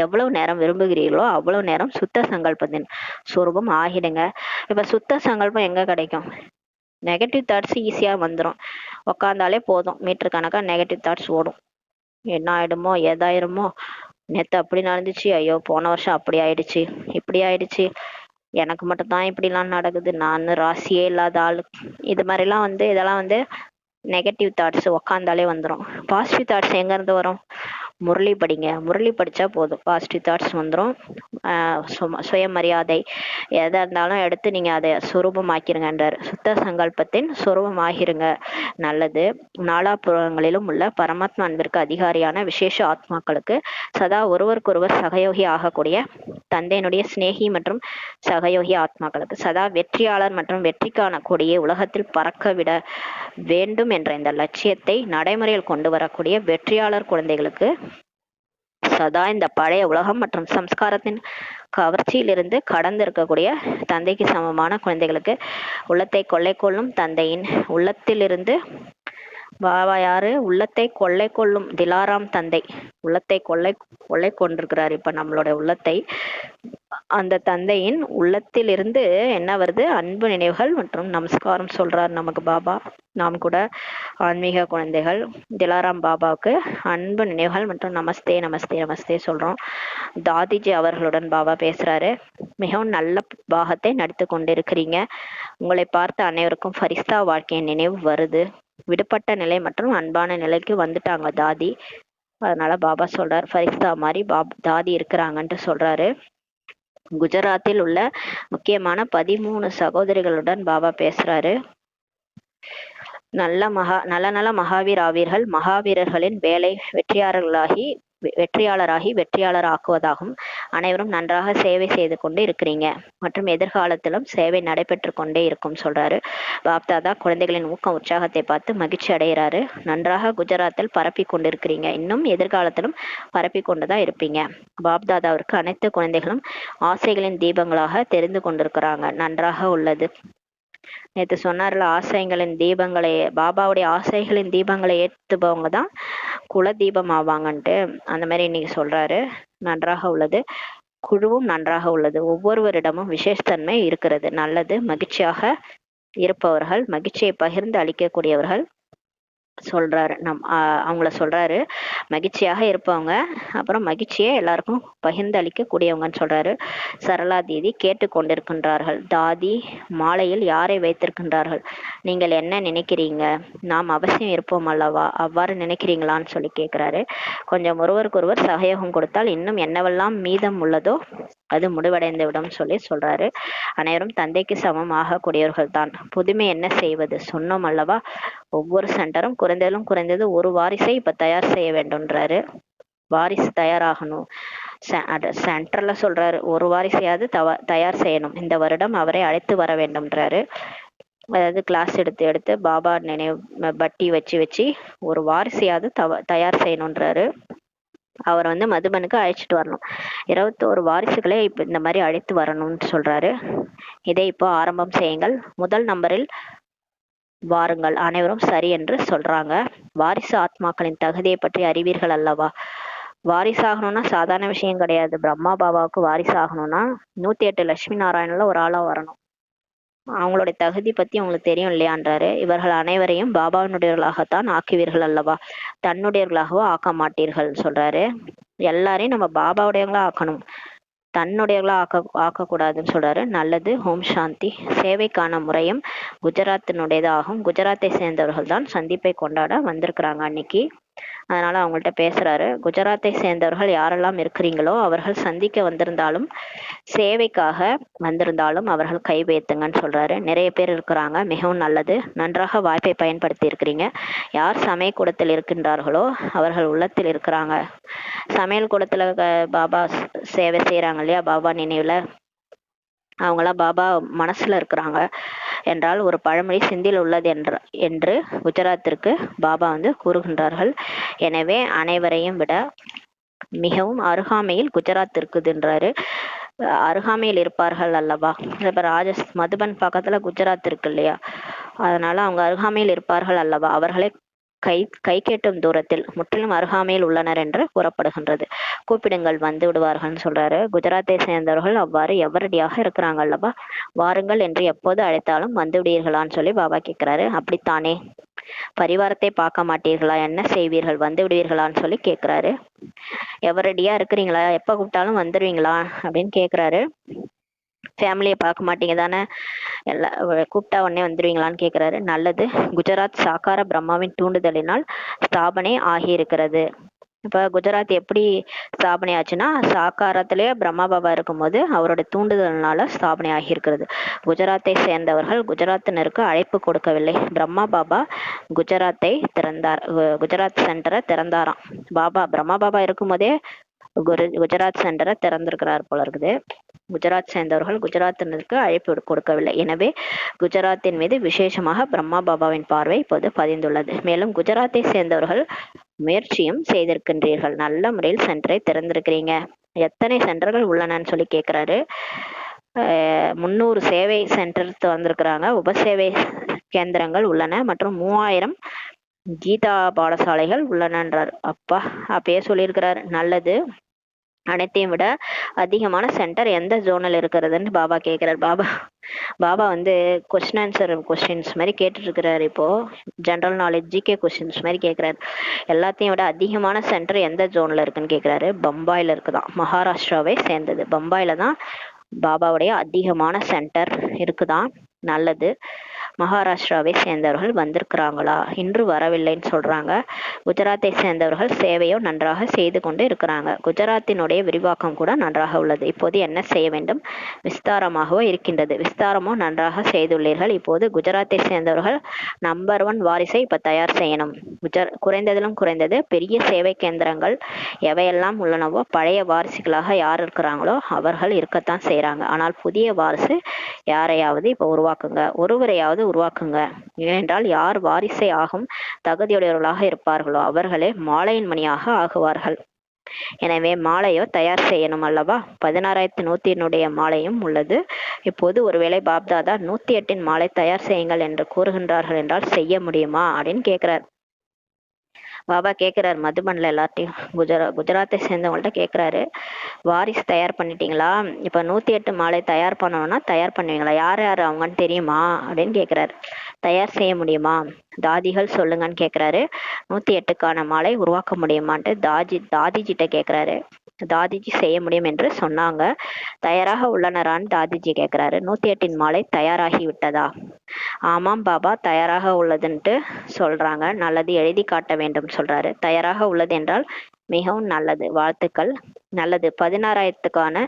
எவ்வளவு நேரம் விரும்புகிறீர்களோ அவ்வளவு நேரம் சுத்த சங்கல்பத்தின் சொரூபம் ஆகிடுங்க. இப்ப சுத்த சங்கல்பம் எங்க கிடைக்கும்? நெகட்டிவ் தாட்ஸ் ஈஸியா வந்துடும். உக்காந்தாலே போதும், மீட்டர் கணக்கா நெகட்டிவ் தாட்ஸ் ஓடும். என்ன ஆயிடுமோ, ஏதாயிருமோ, நேத்து அப்படி நடந்துச்சு, ஐயோ போன வருஷம் அப்படி ஆயிடுச்சு, இப்படி ஆயிடுச்சு, எனக்கு மட்டும் தான் இப்படிலாம் நடக்குது, நான் ராசியே இல்லாத ஆளு. இது மாதிரிலாம் இதெல்லாம் நெகட்டிவ் தாட்ஸ் உக்காந்தாலே வந்துடும். பாசிட்டிவ் தாட்ஸ் எங்க இருந்து வரும்? முரளி படிங்க, முரளி படிச்சா போதும், பாசிட்டிவ் தாட்ஸ் வந்துடும். சுயமரியாதை எதா இருந்தாலும் எடுத்து நீங்க அதை சுரூபமாக்கிருங்கன்றார். சுத்த சங்கல்பத்தின் சுரூபமாகிருங்க. நல்லது. நாலாபுறங்களிலும் உள்ள பரமாத்மா அன்பிற்கு அதிகாரியான விசேஷ ஆத்மாக்களுக்கு சதா ஒருவருக்கொருவர் சகயோகி ஆகக்கூடிய தந்தையினுடைய சிநேகி மற்றும் சகயோகி ஆத்மாக்களுக்கு சதா வெற்றியாளர் மற்றும் வெற்றி காணக்கூடிய உலகத்தில் பறக்க விட வேண்டும் என்ற இந்த லட்சியத்தை நடைமுறையில் கொண்டு வரக்கூடிய வெற்றியாளர் குழந்தைகளுக்கு சதா இந்த பழைய உலகம் மற்றும் சம்ஸ்காரத்தின் கவர்ச்சியிலிருந்து கடந்து இருக்கக்கூடிய தந்தைக்கு சமமான குழந்தைகளுக்கு உள்ளத்தை கொள்ளை கொள்ளும் தந்தையின் உள்ளத்திலிருந்து பாபா யாரு? உள்ளத்தை கொள்ளை கொள்ளும் திலாராம் தந்தை. உள்ளத்தை கொள்ளை கொள்ளை கொண்டிருக்கிறார் இப்ப நம்மளோட உள்ளத்தை. அந்த தந்தையின் உள்ளத்திலிருந்து என்ன வருது? அன்பு நினைவுகள் மற்றும் நமஸ்காரம் சொல்றார் நமக்கு பாபா. நாம் கூட ஆன்மீக குழந்தைகள் திலாராம் பாபாவுக்கு அன்பு நினைவுகள் மற்றும் நமஸ்தே நமஸ்தே நமஸ்தே சொல்றோம். தாதிஜி அவர்களுடன் பாபா பேசுறாரு. மிகவும் நல்ல பாகத்தை நடித்து கொண்டிருக்கிறீங்க. உங்களை பார்த்த அனைவருக்கும் ஃபரிஸ்தா வாழ்க்கையின் நினைவு வருது. விடுபட்ட நிலை மற்றும் அன்பான நிலைக்கு வந்துட்டாங்க தாதி. அதனால பாபா சொல்றார், ஃபரிஸ்தா மாதிரி தாதி இருக்கிறாங்கன்ட்டு சொல்றாரு. குஜராத்தில் உள்ள முக்கியமான 13 சகோதரிகளுடன் பாபா பேசுறாரு. நல்ல மகாவீர் ஆவீர்கள். மகாவீரர்களின் வேலை வெற்றியாளராகி வெற்றியாளர் ஆக்குவதாகும். அனைவரும் நன்றாக சேவை செய்து கொண்டு இருக்கிறீங்க மற்றும் எதிர்காலத்திலும் சேவை நடைபெற்று கொண்டே இருக்கும் சொல்றாரு. பாப்தாதா குழந்தைகளின் ஊக்கம் உற்சாகத்தை பார்த்து மகிழ்ச்சி அடைகிறாரு. நன்றாக குஜராத்தில் பரப்பி கொண்டிருக்கிறீங்க, இன்னும் எதிர்காலத்திலும் பரப்பி கொண்டுதான் இருப்பீங்க. பாப்தாதாவிற்கு அனைத்து குழந்தைகளும் ஆசைகளின் தீபங்களாக தெரிந்து கொண்டிருக்கிறாங்க. நன்றாக உள்ளது. நேற்று சொன்னார்ல, ஆசைகளின் தீபங்களை, பாபாவுடைய ஆசைகளின் தீபங்களை ஏற்றுபவங்க தான் குல தீபம் ஆவாங்கன்ட்டு அந்த மாதிரி இன்னைக்கு சொல்றாரு. நன்றாக உள்ளது. குழுவும் நன்றாக உள்ளது. ஒவ்வொருவரிடமும் விசேஷத்தன்மை இருக்கிறது. நல்லது. மகிழ்ச்சியாக இருப்பவர்கள், மகிழ்ச்சியை பகிர்ந்து அளிக்கக்கூடியவர்கள் சொல்றாரு. அவங்கள சொல்றாரு மகிழ்ச்சியாக இருப்பவங்க, அப்புறம் மகிழ்ச்சியை எல்லாருக்கும் பகிர்ந்து அளிக்க கூடியவங்கன்னு சொல்றாரு. சரளா தீதி கேட்டு கொண்டிருக்கின்றார்கள். தாதி மாலையில் யாரை வைத்திருக்கின்றார்கள்? நீங்கள் என்ன நினைக்கிறீங்க? நாம் அவசியம் இருப்போம் அல்லவா? அவ்வாறு நினைக்கிறீங்களான்னு சொல்லி கேட்கிறாரு. கொஞ்சம் ஒருவருக்கொருவர் சகயோகம் கொடுத்தால் இன்னும் என்னவெல்லாம் மீதம் உள்ளதோ அது முடிவடைந்து விடும் சொல்லி சொல்றாரு. அனைவரும் தந்தைக்கு சமம் ஆகக்கூடியவர்கள் தான். புதுமை என்ன செய்வது? சொன்னோம் அல்லவா, ஒவ்வொரு சென்டரும் குறைந்தது ஒரு வாரிசை இப்ப தயார் செய்ய வேண்டும்ன்றாரு. வாரிசு தயாராகணும். சென்டர்ல சொல்றாரு, ஒரு வாரிசையாவது தயார் செய்யணும். இந்த வருடம் அவரை அழைத்து வர வேண்டும்ன்றாரு. அதாவது கிளாஸ் எடுத்து பாபா நினைவு பட்டி வச்சு ஒரு வாரிசையாவது தயார் செய்யணும்ன்றாரு. அவர் மதுபனுக்கு அழைச்சிட்டு வரணும். 21 வாரிசுகளை இப்ப இந்த மாதிரி அழைத்து வரணும்னு சொல்றாரு. இதை இப்போ ஆரம்பம் செய்யுங்கள். முதல் நம்பரில் வாருங்கள். அனைவரும் சரி என்று சொல்றாங்க. வாரிசு ஆத்மாக்களின் தகுதியை பற்றி அறிவீர்கள் அல்லவா? வாரிசாகணும்னா சாதாரண விஷயம் கிடையாது. பிரம்மா பாபாவுக்கு வாரிசாகணும்னா 108 லட்சுமி நாராயணன்ல ஒரு ஆளா வரணும். அவங்களுடைய தகுதி பத்தி உங்களுக்கு தெரியும் இல்லையான்றாரு. இவர்கள் அனைவரையும் பாபாவினுடையவர்களாகத்தான் ஆக்குவீர்கள் அல்லவா? தன்னுடையவர்களாகவோ ஆக்க மாட்டீர்கள் சொல்றாரு. எல்லாரையும் நம்ம பாபாவுடையவங்களா ஆக்கணும், தன்னுடையவர்களா ஆக்கக்கூடாதுன்னு சொல்றாரு. நல்லது. ஓம் சாந்தி. சேவைக்கான முறையும் குஜராத்தினுடையதாகும். குஜராத்தை சேர்ந்தவர்கள் தான் சந்திப்பை கொண்டாட வந்திருக்கிறாங்க அன்னைக்கு. அதனால அவங்கள்ட்ட பேசுறாரு. குஜராத்தை சேர்ந்தவர்கள் யாரெல்லாம் இருக்கிறீங்களோ அவர்கள் சந்திக்க வந்திருந்தாலும் சேவைக்காக வந்திருந்தாலும் அவர்கள் கை வைத்துங்கன்னு சொல்றாரு. நிறைய பேர் இருக்கிறாங்க. மிகவும் நல்லது. நன்றாக வாய்ப்பை பயன்படுத்தி இருக்கிறீங்க. யார் சமய கூடத்தில் இருக்கின்றார்களோ அவர்கள் உள்ளத்தில் இருக்கிறாங்க. சமையல் கூடத்துல பாபா சேவை செய்யறாங்க இல்லையா, பாபா நினைவுல, அவங்களாம் பாபா மனசுல இருக்கிறாங்க என்றால் ஒரு பழமொழி சிந்தில் உள்ளது என்று குஜராத்திற்கு பாபா கூறுகின்றார்கள். எனவே அனைவரையும் விட மிகவும் அருகாமையில் குஜராத் இருக்குதுன்றாரு. அருகாமையில் இருப்பார்கள் அல்லவா? இப்ப மதுபன் பக்கத்துல குஜராத் இருக்கு இல்லையா, அதனால அவங்க அருகாமையில் இருப்பார்கள் அல்லவா? அவர்களை கை கேட்டும் தூரத்தில் முற்றிலும் அருகாமையில் உள்ளனர் என்று கூறப்படுகின்றது. கூப்பிடுங்கள் வந்து விடுவார்கள்னு சொல்றாரு. குஜராத்தை சேர்ந்தவர்கள் அவ்வாறு எவரடியாக இருக்கிறாங்க அல்லவா, வாருங்கள் என்று எப்போது அழைத்தாலும் வந்து விடுவீர்களான்னு சொல்லி பாபா கேட்கிறாரு. அப்படித்தானே, பரிவாரத்தை பார்க்க மாட்டீர்களா, என்ன செய்வீர்கள், வந்து விடுவீர்களான்னு சொல்லி கேட்கிறாரு. எவரடியா இருக்கிறீங்களா, எப்ப கூப்பிட்டாலும் வந்துடுவீங்களா அப்படின்னு கேட்கிறாரு. ஃபேமிலியை பார்க்க மாட்டீங்க தானே, எல்லா கூப்பிட்டா உடனே வந்துடுவீங்களான்னு கேட்குறாரு. நல்லது, குஜராத் சாக்கார பிரம்மாவின் தூண்டுதலினால் ஸ்தாபனை ஆகியிருக்கிறது. இப்போ குஜராத் எப்படி ஸ்தாபனை ஆச்சுன்னா, சாக்காரத்திலேயே பிரம்மா பாபா இருக்கும்போது அவரோட தூண்டுதல்னால ஸ்தாபனை ஆகியிருக்கிறது. குஜராத்தை சேர்ந்தவர்கள் குஜராத்தினருக்கு அழைப்பு கொடுக்கவில்லை. பிரம்மா பாபா குஜராத்தை திறந்தார், குஜராத் சென்டரை திறந்தாராம். பிரம்மா பாபா இருக்கும்போதே குஜராத் சென்டரை திறந்திருக்கிறார் போல இருக்குது. குஜராத் சேர்ந்தவர்கள் குஜராத்தினருக்கு அழைப்பு கொடுக்கவில்லை. எனவே குஜராத்தின் மீது விசேஷமாக பிரம்மா பாபாவின் பார்வை இப்போது பதிந்துள்ளது. மேலும் குஜராத்தை சேர்ந்தவர்கள் முயற்சியும் செய்திருக்கின்றீர்கள். நல்ல முறையில் சென்டரை திறந்திருக்கிறீங்க. எத்தனை சென்டர்கள் உள்ளனன்னு சொல்லி கேட்கிறாரு. 300 சேவை சென்டர் திறந்திருக்கிறாங்க. உபசேவை கேந்திரங்கள் உள்ளன மற்றும் 3000 கீதா பாடசாலைகள் உள்ளனன்றார். அப்பா அப்பயே சொல்லியிருக்கிறாரு. நல்லது, அனைத்தையும் விட அதிகமான சென்டர் எந்த ஜோனில் இருக்கிறதுன்னு பாபா கேட்கிறார். பாபா வந்து கொஸ்டின் ஆன்சர் கொஸ்டின்ஸ் மாதிரி கேட்டுட்டு இருக்கிறாரு. இப்போ ஜென்ரல் நாலேஜ் ஜிகே கொஸ்டின்ஸ் மாதிரி கேட்கிறாரு. எல்லாத்தையும் விட அதிகமான சென்டர் எந்த ஜோன்ல இருக்குன்னு கேட்கிறாரு. பம்பாயில இருக்குதான், மகாராஷ்டிராவை சேர்ந்தது. பம்பாயில தான் பாபாவுடைய அதிகமான சென்டர் இருக்குதான். நல்லது, மகாராஷ்டிராவை சேர்ந்தவர்கள் வந்திருக்கிறாங்களா, இன்று வரவில்லைன்னு சொல்றாங்க. குஜராத்தை சேர்ந்தவர்கள் சேவையோ நன்றாக செய்து கொண்டு இருக்கிறாங்க. குஜராத்தினுடைய விரிவாக்கம் கூட நன்றாக உள்ளது. இப்போது என்ன செய்ய வேண்டும், விஸ்தாரமாகவோ இருக்கின்றது. விஸ்தாரமோ நன்றாக செய்துள்ளீர்கள். இப்போது குஜராத்தை சேர்ந்தவர்கள் நம்பர் 1 வாரிசை இப்ப தயார் செய்யணும். குறைந்ததிலும் குறைந்தது பெரிய சேவை கேந்திரங்கள் எவையெல்லாம் உள்ளனவோ பழைய வாரிசுகளாக யார் இருக்கிறாங்களோ அவர்கள் இருக்கத்தான் செய்யறாங்க. ஆனால் புதிய வாரிசு யாரையாவது இப்ப உருவாக்குங்க, ஒருவரையாவது உருவாக்குங்க. ஏனென்றால் யார் வாரிசை ஆகும் தகுதியுடையவர்களாக இருப்பார்களோ அவர்களே மாலையின் மணியாக ஆகுவார்கள். எனவே மாலையோ தயார் செய்யணும் அல்லவா. 16,100 மாலையும் உள்ளது. இப்போது ஒருவேளை பாப்தாதா 108 மாலை தயார் செய்யுங்கள் என்று கூறுகின்றார்கள் என்றால் செய்ய முடியுமா அப்படின்னு கேட்கிறார். பாபா கேட்கிறார் மதுபன்ல எல்லாத்தையும், குஜராத்தை சேர்ந்தவங்கள்ட்ட கேட்கிறாரு. வாரிசு தயார் பண்ணிட்டீங்களா, இப்ப 108 மாலை தயார் பண்ணணும்னா தயார் பண்ணுவீங்களா, யார் யார் அவங்கன்னு தெரியுமா அப்படின்னு கேட்கிறாரு. தயார் செய்ய முடியுமா, தாதிகள் சொல்லுங்கன்னு கேட்கிறாரு. 108க்கான மாலை உருவாக்க முடியுமான்ட்டு தாதிஜிட்ட கேட்கிறாரு. தாதிஜி செய்ய முடியும் என்று சொன்னாங்க. தயாராக உள்ளனரான்னு தாதிஜி கேட்கிறாரு. 108 மாலை தயாராகி விட்டதா, ஆமாம் பாபா தயாராக உள்ளதுன்ட்டு சொல்றாங்க. நல்லது, எழுதி காட்ட வேண்டும் சொல்றாரு. தயாராக உள்ளது என்றால் மிகவும் நல்லது, வாழ்த்துக்கள். நல்லது, 16,000க்கான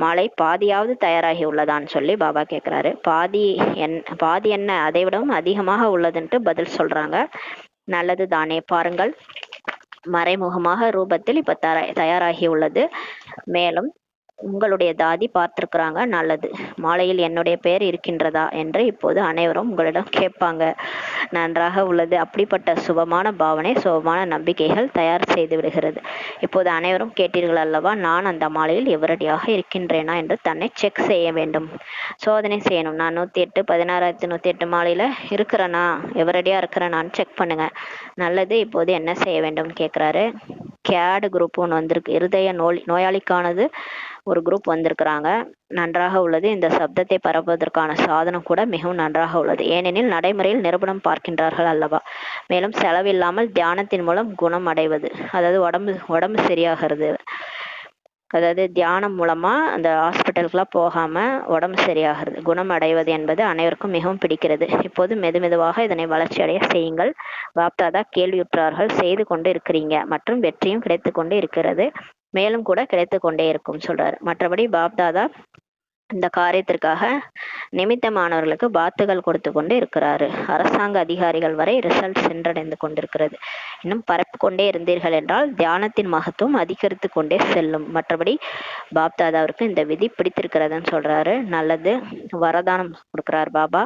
மாலை பாதியாவது தயாராகி உள்ளதான்னு சொல்லி பாபா கேட்கிறாரு. பாதி என்ன, அதை விடவும் அதிகமாக உள்ளதுன்ட்டு பதில் சொல்றாங்க. நல்லது தானே, பாருங்கள் மறைமுகமாக ரூபத்தில் இப்ப தயாராகி உள்ளது. மேலும் உங்களுடைய தாதி பார்த்திருக்கிறாங்க. நல்லது, மாலையில் என்னுடைய பெயர் இருக்கின்றதா என்று இப்போது அனைவரும் உங்களிடம் கேட்பாங்க. நன்றாக உள்ளது. அப்படிப்பட்ட சுபமான பாவனை, சுபமான நம்பிக்கைகள் தயார் செய்து விடுகிறது. இப்போது அனைவரும் கேட்டீர்கள் அல்லவா, நான் அந்த மாலையில் எவரடியாக இருக்கின்றேனா என்று தன்னை செக் செய்ய வேண்டும், சோதனை செய்யணும். நான் 108 16,108 மாலையில இருக்கிறேனா, எவரடியா இருக்கிறேனான்னு செக் பண்ணுங்க. நல்லது, இப்போது என்ன செய்ய வேண்டும் கேட்கிறாரு. கேடு குரூப் ஒன்று வந்திருக்கு, இருதய நோயாளிக்கானது ஒரு குரூப் வந்திருக்கிறாங்க. நன்றாக உள்ளது. இந்த சப்தத்தை பரப்புவதற்கான சாதனம் கூட மிகவும் நன்றாக உள்ளது. ஏனெனில் நடைமுறையில் நிரூபணம் பார்க்கின்றார்கள் அல்லவா. மேலும் செலவில்லாமல் தியானத்தின் மூலம் குணம் அடைவது, அதாவது உடம்பு சரியாகிறது. அதாவது தியானம் மூலமா அந்த ஹாஸ்பிட்டலுக்குலாம் போகாம உடம்பு சரியாகிறது, குணம் அடைவது என்பது அனைவருக்கும் மிகவும் பிடிக்கிறது. இப்போது மெதுவாக இதனை வளர்ச்சி அடைய செய்யுங்கள். பாப்தாதா கேள்வியுற்றார்கள், செய்து கொண்டு இருக்கிறீங்க மற்றும் வெற்றியும் கிடைத்து கொண்டு இருக்கிறது, மேலும் கூட கிடைத்து கொண்டே இருக்கும் சொல்றாரு. மற்றபடி பாப்தாதா இந்த காரியத்திற்காக நிமித்தமானவர்களுக்கு பாத்துகள் கொடுத்து கொண்டு இருக்கிறாரு. அரசாங்க அதிகாரிகள் வரை ரிசல்ட் சென்றடைந்து கொண்டிருக்கிறது. இன்னும் பரப்பு கொண்டே இருந்தீர்கள் என்றால் தியானத்தின் மகத்துவம் அதிகரித்து கொண்டே செல்லும். மற்றபடி பாப்தாதாவிற்கு இந்த விதி பிடித்திருக்கிறதுன்னு சொல்றாரு. நல்லது, வரதானம் கொடுக்கிறார் பாபா.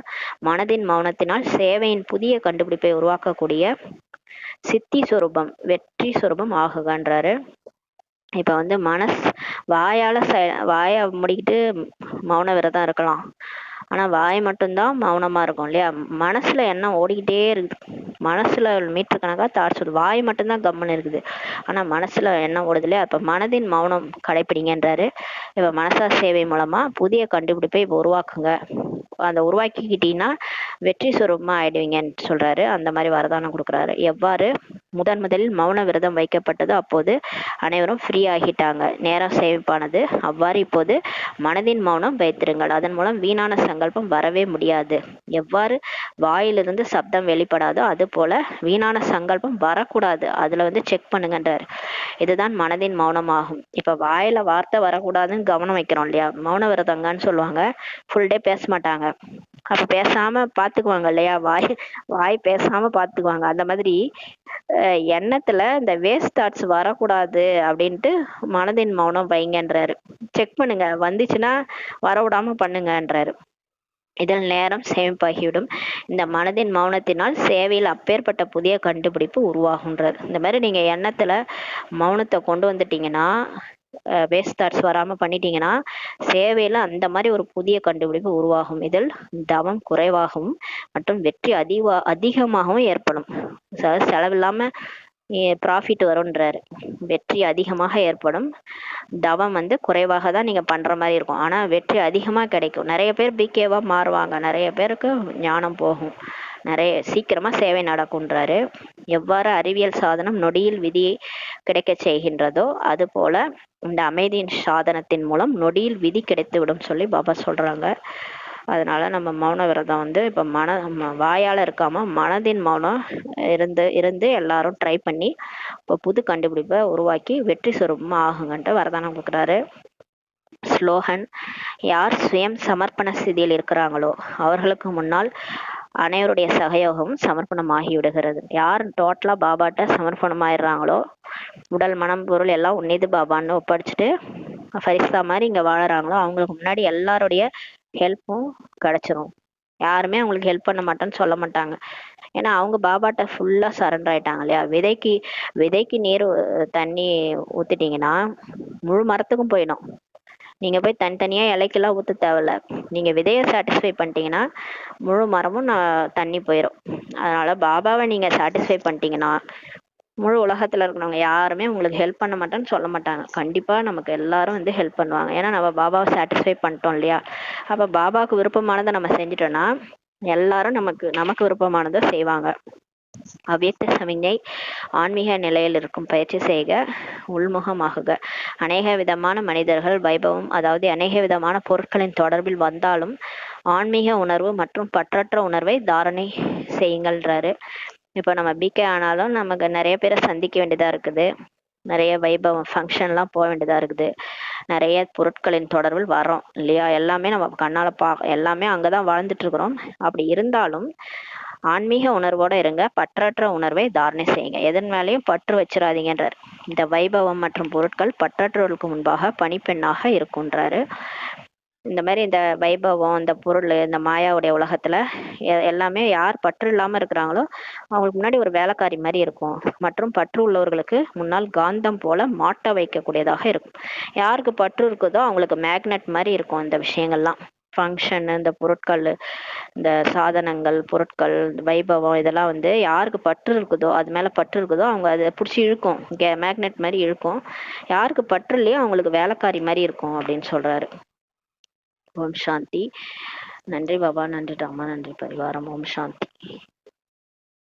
மனதின் மௌனத்தினால் சேவையின் புதிய கண்டுபிடிப்பை உருவாக்கக்கூடிய சித்தி சொரூபம், வெற்றி சொரூபம் ஆகுகன்றாரு. இப்ப வந்து வாயை முடிக்கிட்டு மௌன விரதம் இருக்கலாம், ஆனா வாய் மட்டும்தான் மௌனமா இருக்கும் இல்லையா. மனசுல என்ன ஓடிக்கிட்டே இருக்கு, மனசுல மீட்டர் கணக்கா தாட்ஸ் வருது. வாய் மட்டும்தான் கம்முன்னு இருக்குது, ஆனா மனசுல என்ன ஓடுது இல்லையா? அப்ப மனதின் மௌனம் கடைப்பிடிங்கன்றாரு. இப்ப மனசா சேவை மூலமா புதிய கண்டுபிடிப்பை இப்ப உருவாக்குங்க. அந்த உருவாக்கிக்கிட்டீங்கன்னா வெற்றி சுரூபமா ஆயிடுவீங்கன்னு சொல்றாரு. அந்த மாதிரி வரதானம் கொடுக்குறாரு. எவ்வாறு முதலில் மௌன விரதம் வைக்கப்பட்டதோ அப்போது அனைவரும் ஃப்ரீ ஆகிட்டாங்க, நேரம் சேமிப்பானது. அவ்வாறு இப்போது மனதின் மௌனம் வைத்திருங்கள், அதன் மூலம் வீணான சங்கல்பம் வரவே முடியாது. எவ்வாறு வாயிலிருந்து சப்தம் வெளிப்படாதோ அது போல வீணான சங்கல்பம் வரக்கூடாது, அதுல செக் பண்ணுங்கன்றாரு. இதுதான் மனதின் மௌனமாகும். இப்ப வாயில வார்த்தை வரக்கூடாதுன்னு கவனம் வைக்கிறோம் இல்லையா? மௌன விரதங்கன்னு சொல்லுவாங்க. ஃபுல் டே பேச மாட்டாங்க, அப்ப பேசாம பாத்துக்குவாங்க இல்லையா? வாய் வாய் பேசாம பாத்துக்குவாங்க. அந்த மாதிரி எண்ணத்துல இந்த வேஸ்ட் தாட்ஸ் வரக்கூடாது அப்படின்ட்டு மனதின் மௌனம் வைங்கன்றாரு. செக் பண்ணுங்க, வந்துச்சுன்னா வரவிடாம பண்ணுங்கன்றாரு. இதில் நேரம் சேமிப்பாகிவிடும். இந்த மனதின் மௌனத்தினால் சேவையில் அப்பேற்பட்ட புதிய கண்டுபிடிப்பு உருவாகுன்றார். இந்த மாதிரி நீங்க எண்ணத்துல மௌனத்தை கொண்டு வந்துட்டீங்கன்னா, வேஸ்ட் தாட்ஸ் வராம பண்ணிட்டீங்கன்னா, சேவையில அந்த மாதிரி ஒரு புதிய கண்டுபிடிப்பு உருவாகும். இதில் தவம் குறைவாகவும் மற்றும் வெற்றி அதிகமாகவும் ஏற்படும். செலவில்லாம ப்ராஃபிட் வரும்ன்றாரு. வெற்றி அதிகமாக ஏற்படும். தவம் குறைவாக தான் நீங்க பண்ற மாதிரி இருக்கும், ஆனா வெற்றி அதிகமா கிடைக்கும். நிறைய பேர் பிகேவா மாறுவாங்க, நிறைய பேருக்கு ஞானம் போகும், நிறைய சீக்கிரமா சேவை நடக்கும்ன்றாரு. எவ்வாறு அறிவியல் சாதனம் நொடியில் விதியை கிடைக்க செய்கின்றதோ அது போல இந்த அமைதியின் சாதனத்தின் மூலம் நொடியில் விதி கிடைத்து விடும் சொல்லி பாபா சொல்றாங்க. அதனால நம்ம மௌன விரதம் இப்ப வாயால இருக்காம மனதின் மௌனம் இருந்து எல்லாரும் ட்ரை பண்ணி இப்போ புது கண்டுபிடிப்பை உருவாக்கி வெற்றி சுரூபமா ஆகுங்கன்ட்டு வரதானம் கொடுக்குறாரு. ஸ்லோகன்: யார் சுயம் சமர்ப்பண ஸ்திதியில் இருக்கிறாங்களோ அவர்களுக்கு முன்னால் அனைவருடைய சகயோகமும் சமர்ப்பணமாகி விடுகிறது. யார் டோட்டலா பாபாட்ட சமர்ப்பணமாயிடுறாங்களோ, உடல் மனம் பொருள் எல்லாம் உன்னிது பாபான்னு ஒப்படைச்சிட்டு ஃபரிஸ்தா மாதிரி இங்க வாழறாங்களோ அவங்களுக்கு முன்னாடி எல்லாருடைய ஹெல்ப்பும் கிடைச்சிரும். யாருமே அவங்களுக்கு ஹெல்ப் பண்ண மாட்டேன்னு சொல்ல மாட்டாங்க. ஏன்னா அவங்க பாபாட்ட ஃபுல்லா சரண்டர் ஆயிட்டாங்க இல்லையா? விதைக்கு நீர் தண்ணி ஊத்திட்டீங்கன்னா முழு மரத்துக்கும் போயிடும். நீங்க போய் தனித்தனியா இலைக்கெல்லாம் ஊத்த தேவையில்ல. நீங்க விதைய சாட்டிஸ்ஃபை பண்ணிட்டீங்கன்னா முழு மரமும் தண்ணி போயிடும். அதனால பாபாவை நீங்க சாட்டிஸ்ஃபை பண்ணிட்டீங்கன்னா முழு உலகத்துல இருக்கிறவங்க யாருமே உங்களுக்கு ஹெல்ப் பண்ண மாட்டேன்னு சொல்ல மாட்டாங்க. கண்டிப்பா நமக்கு எல்லாரும் ஹெல்ப் பண்ணுவாங்க. ஏன்னா நம்ம பாபாவை சாட்டிஸ்ஃபை பண்ணிட்டோம் இல்லையா? அப்ப பாபாவுக்கு விருப்பமானதை நம்ம செஞ்சிட்டோம்னா எல்லாரும் நமக்கு விருப்பமானதை செய்வாங்க. அவ்வியக்த சமிஞை: ஆன்மீக நிலையில் இருக்கும் பயிற்சி செய்க, உள்முகமாகுக. அநேக விதமான மனிதர்கள் வைபவம், அதாவது அநேக விதமான பொருட்களின் தொடர்பில் வந்தாலும் ஆன்மீக உணர்வு மற்றும் பற்றற்ற உணர்வை தாரணை செய்யுங்கள்ன்றாரு. இப்போ நம்ம பிகே ஆனாலும் நமக்கு நிறைய பேரை சந்திக்க வேண்டியதா இருக்குது, நிறைய வைபவம் ஃபங்க்ஷன்லாம் போக வேண்டியதா இருக்குது, நிறைய பொருட்களின் தொடர்பில் வரோம் இல்லையா? எல்லாமே நம்ம கண்ணால எல்லாமே அங்கதான் வாழ்ந்துட்டு இருக்கிறோம். அப்படி இருந்தாலும் ஆன்மீக உணர்வோட இருங்க, பற்றற்ற உணர்வை தாரணை செய்யுங்க. எதன் மேலேயும் பற்று வச்சிடாதீங்கன்றார். இந்த வைபவம் மற்றும் பொருட்கள் பற்றற்றவர்களுக்கு முன்பாக பணிப்பெண்ணாக இருக்குன்றாரு. இந்த மாதிரி இந்த வைபவம், இந்த பொருள், இந்த மாயாவுடைய உலகத்துல எல்லாமே யார் பற்று இல்லாம இருக்கிறாங்களோ அவங்களுக்கு முன்னாடி ஒரு வேலைக்காரி மாதிரி இருக்கும். மற்றும் பற்று உள்ளவர்களுக்கு முன்னால் காந்தம் போல மாட்ட வைக்கக்கூடியதாக இருக்கும். யாருக்கு பற்று இருக்குதோ அவங்களுக்கு மேக்னெட் மாதிரி இருக்கும் இந்த விஷயங்கள்லாம். ஃபங்க்ஷன், இந்த பொருட்கள், இந்த சாதனங்கள், பொருட்கள், வைபவம், இதெல்லாம் யாருக்கு பற்று இருக்குதோ, அது மேல பற்று இருக்குதோ அவங்க அதை பிடிச்சி இழுக்கும், மேக்னெட் மாதிரி இழுக்கும். யாருக்கு பற்று இல்லையோ அவங்களுக்கு வேலைக்காரி மாதிரி இருக்கும் அப்படின்னு சொல்றாரு. ஓம் சாந்தி. நன்றி பாபா, நன்றி ராமா, நன்றி பரிவாரம். ஓம் சாந்தி.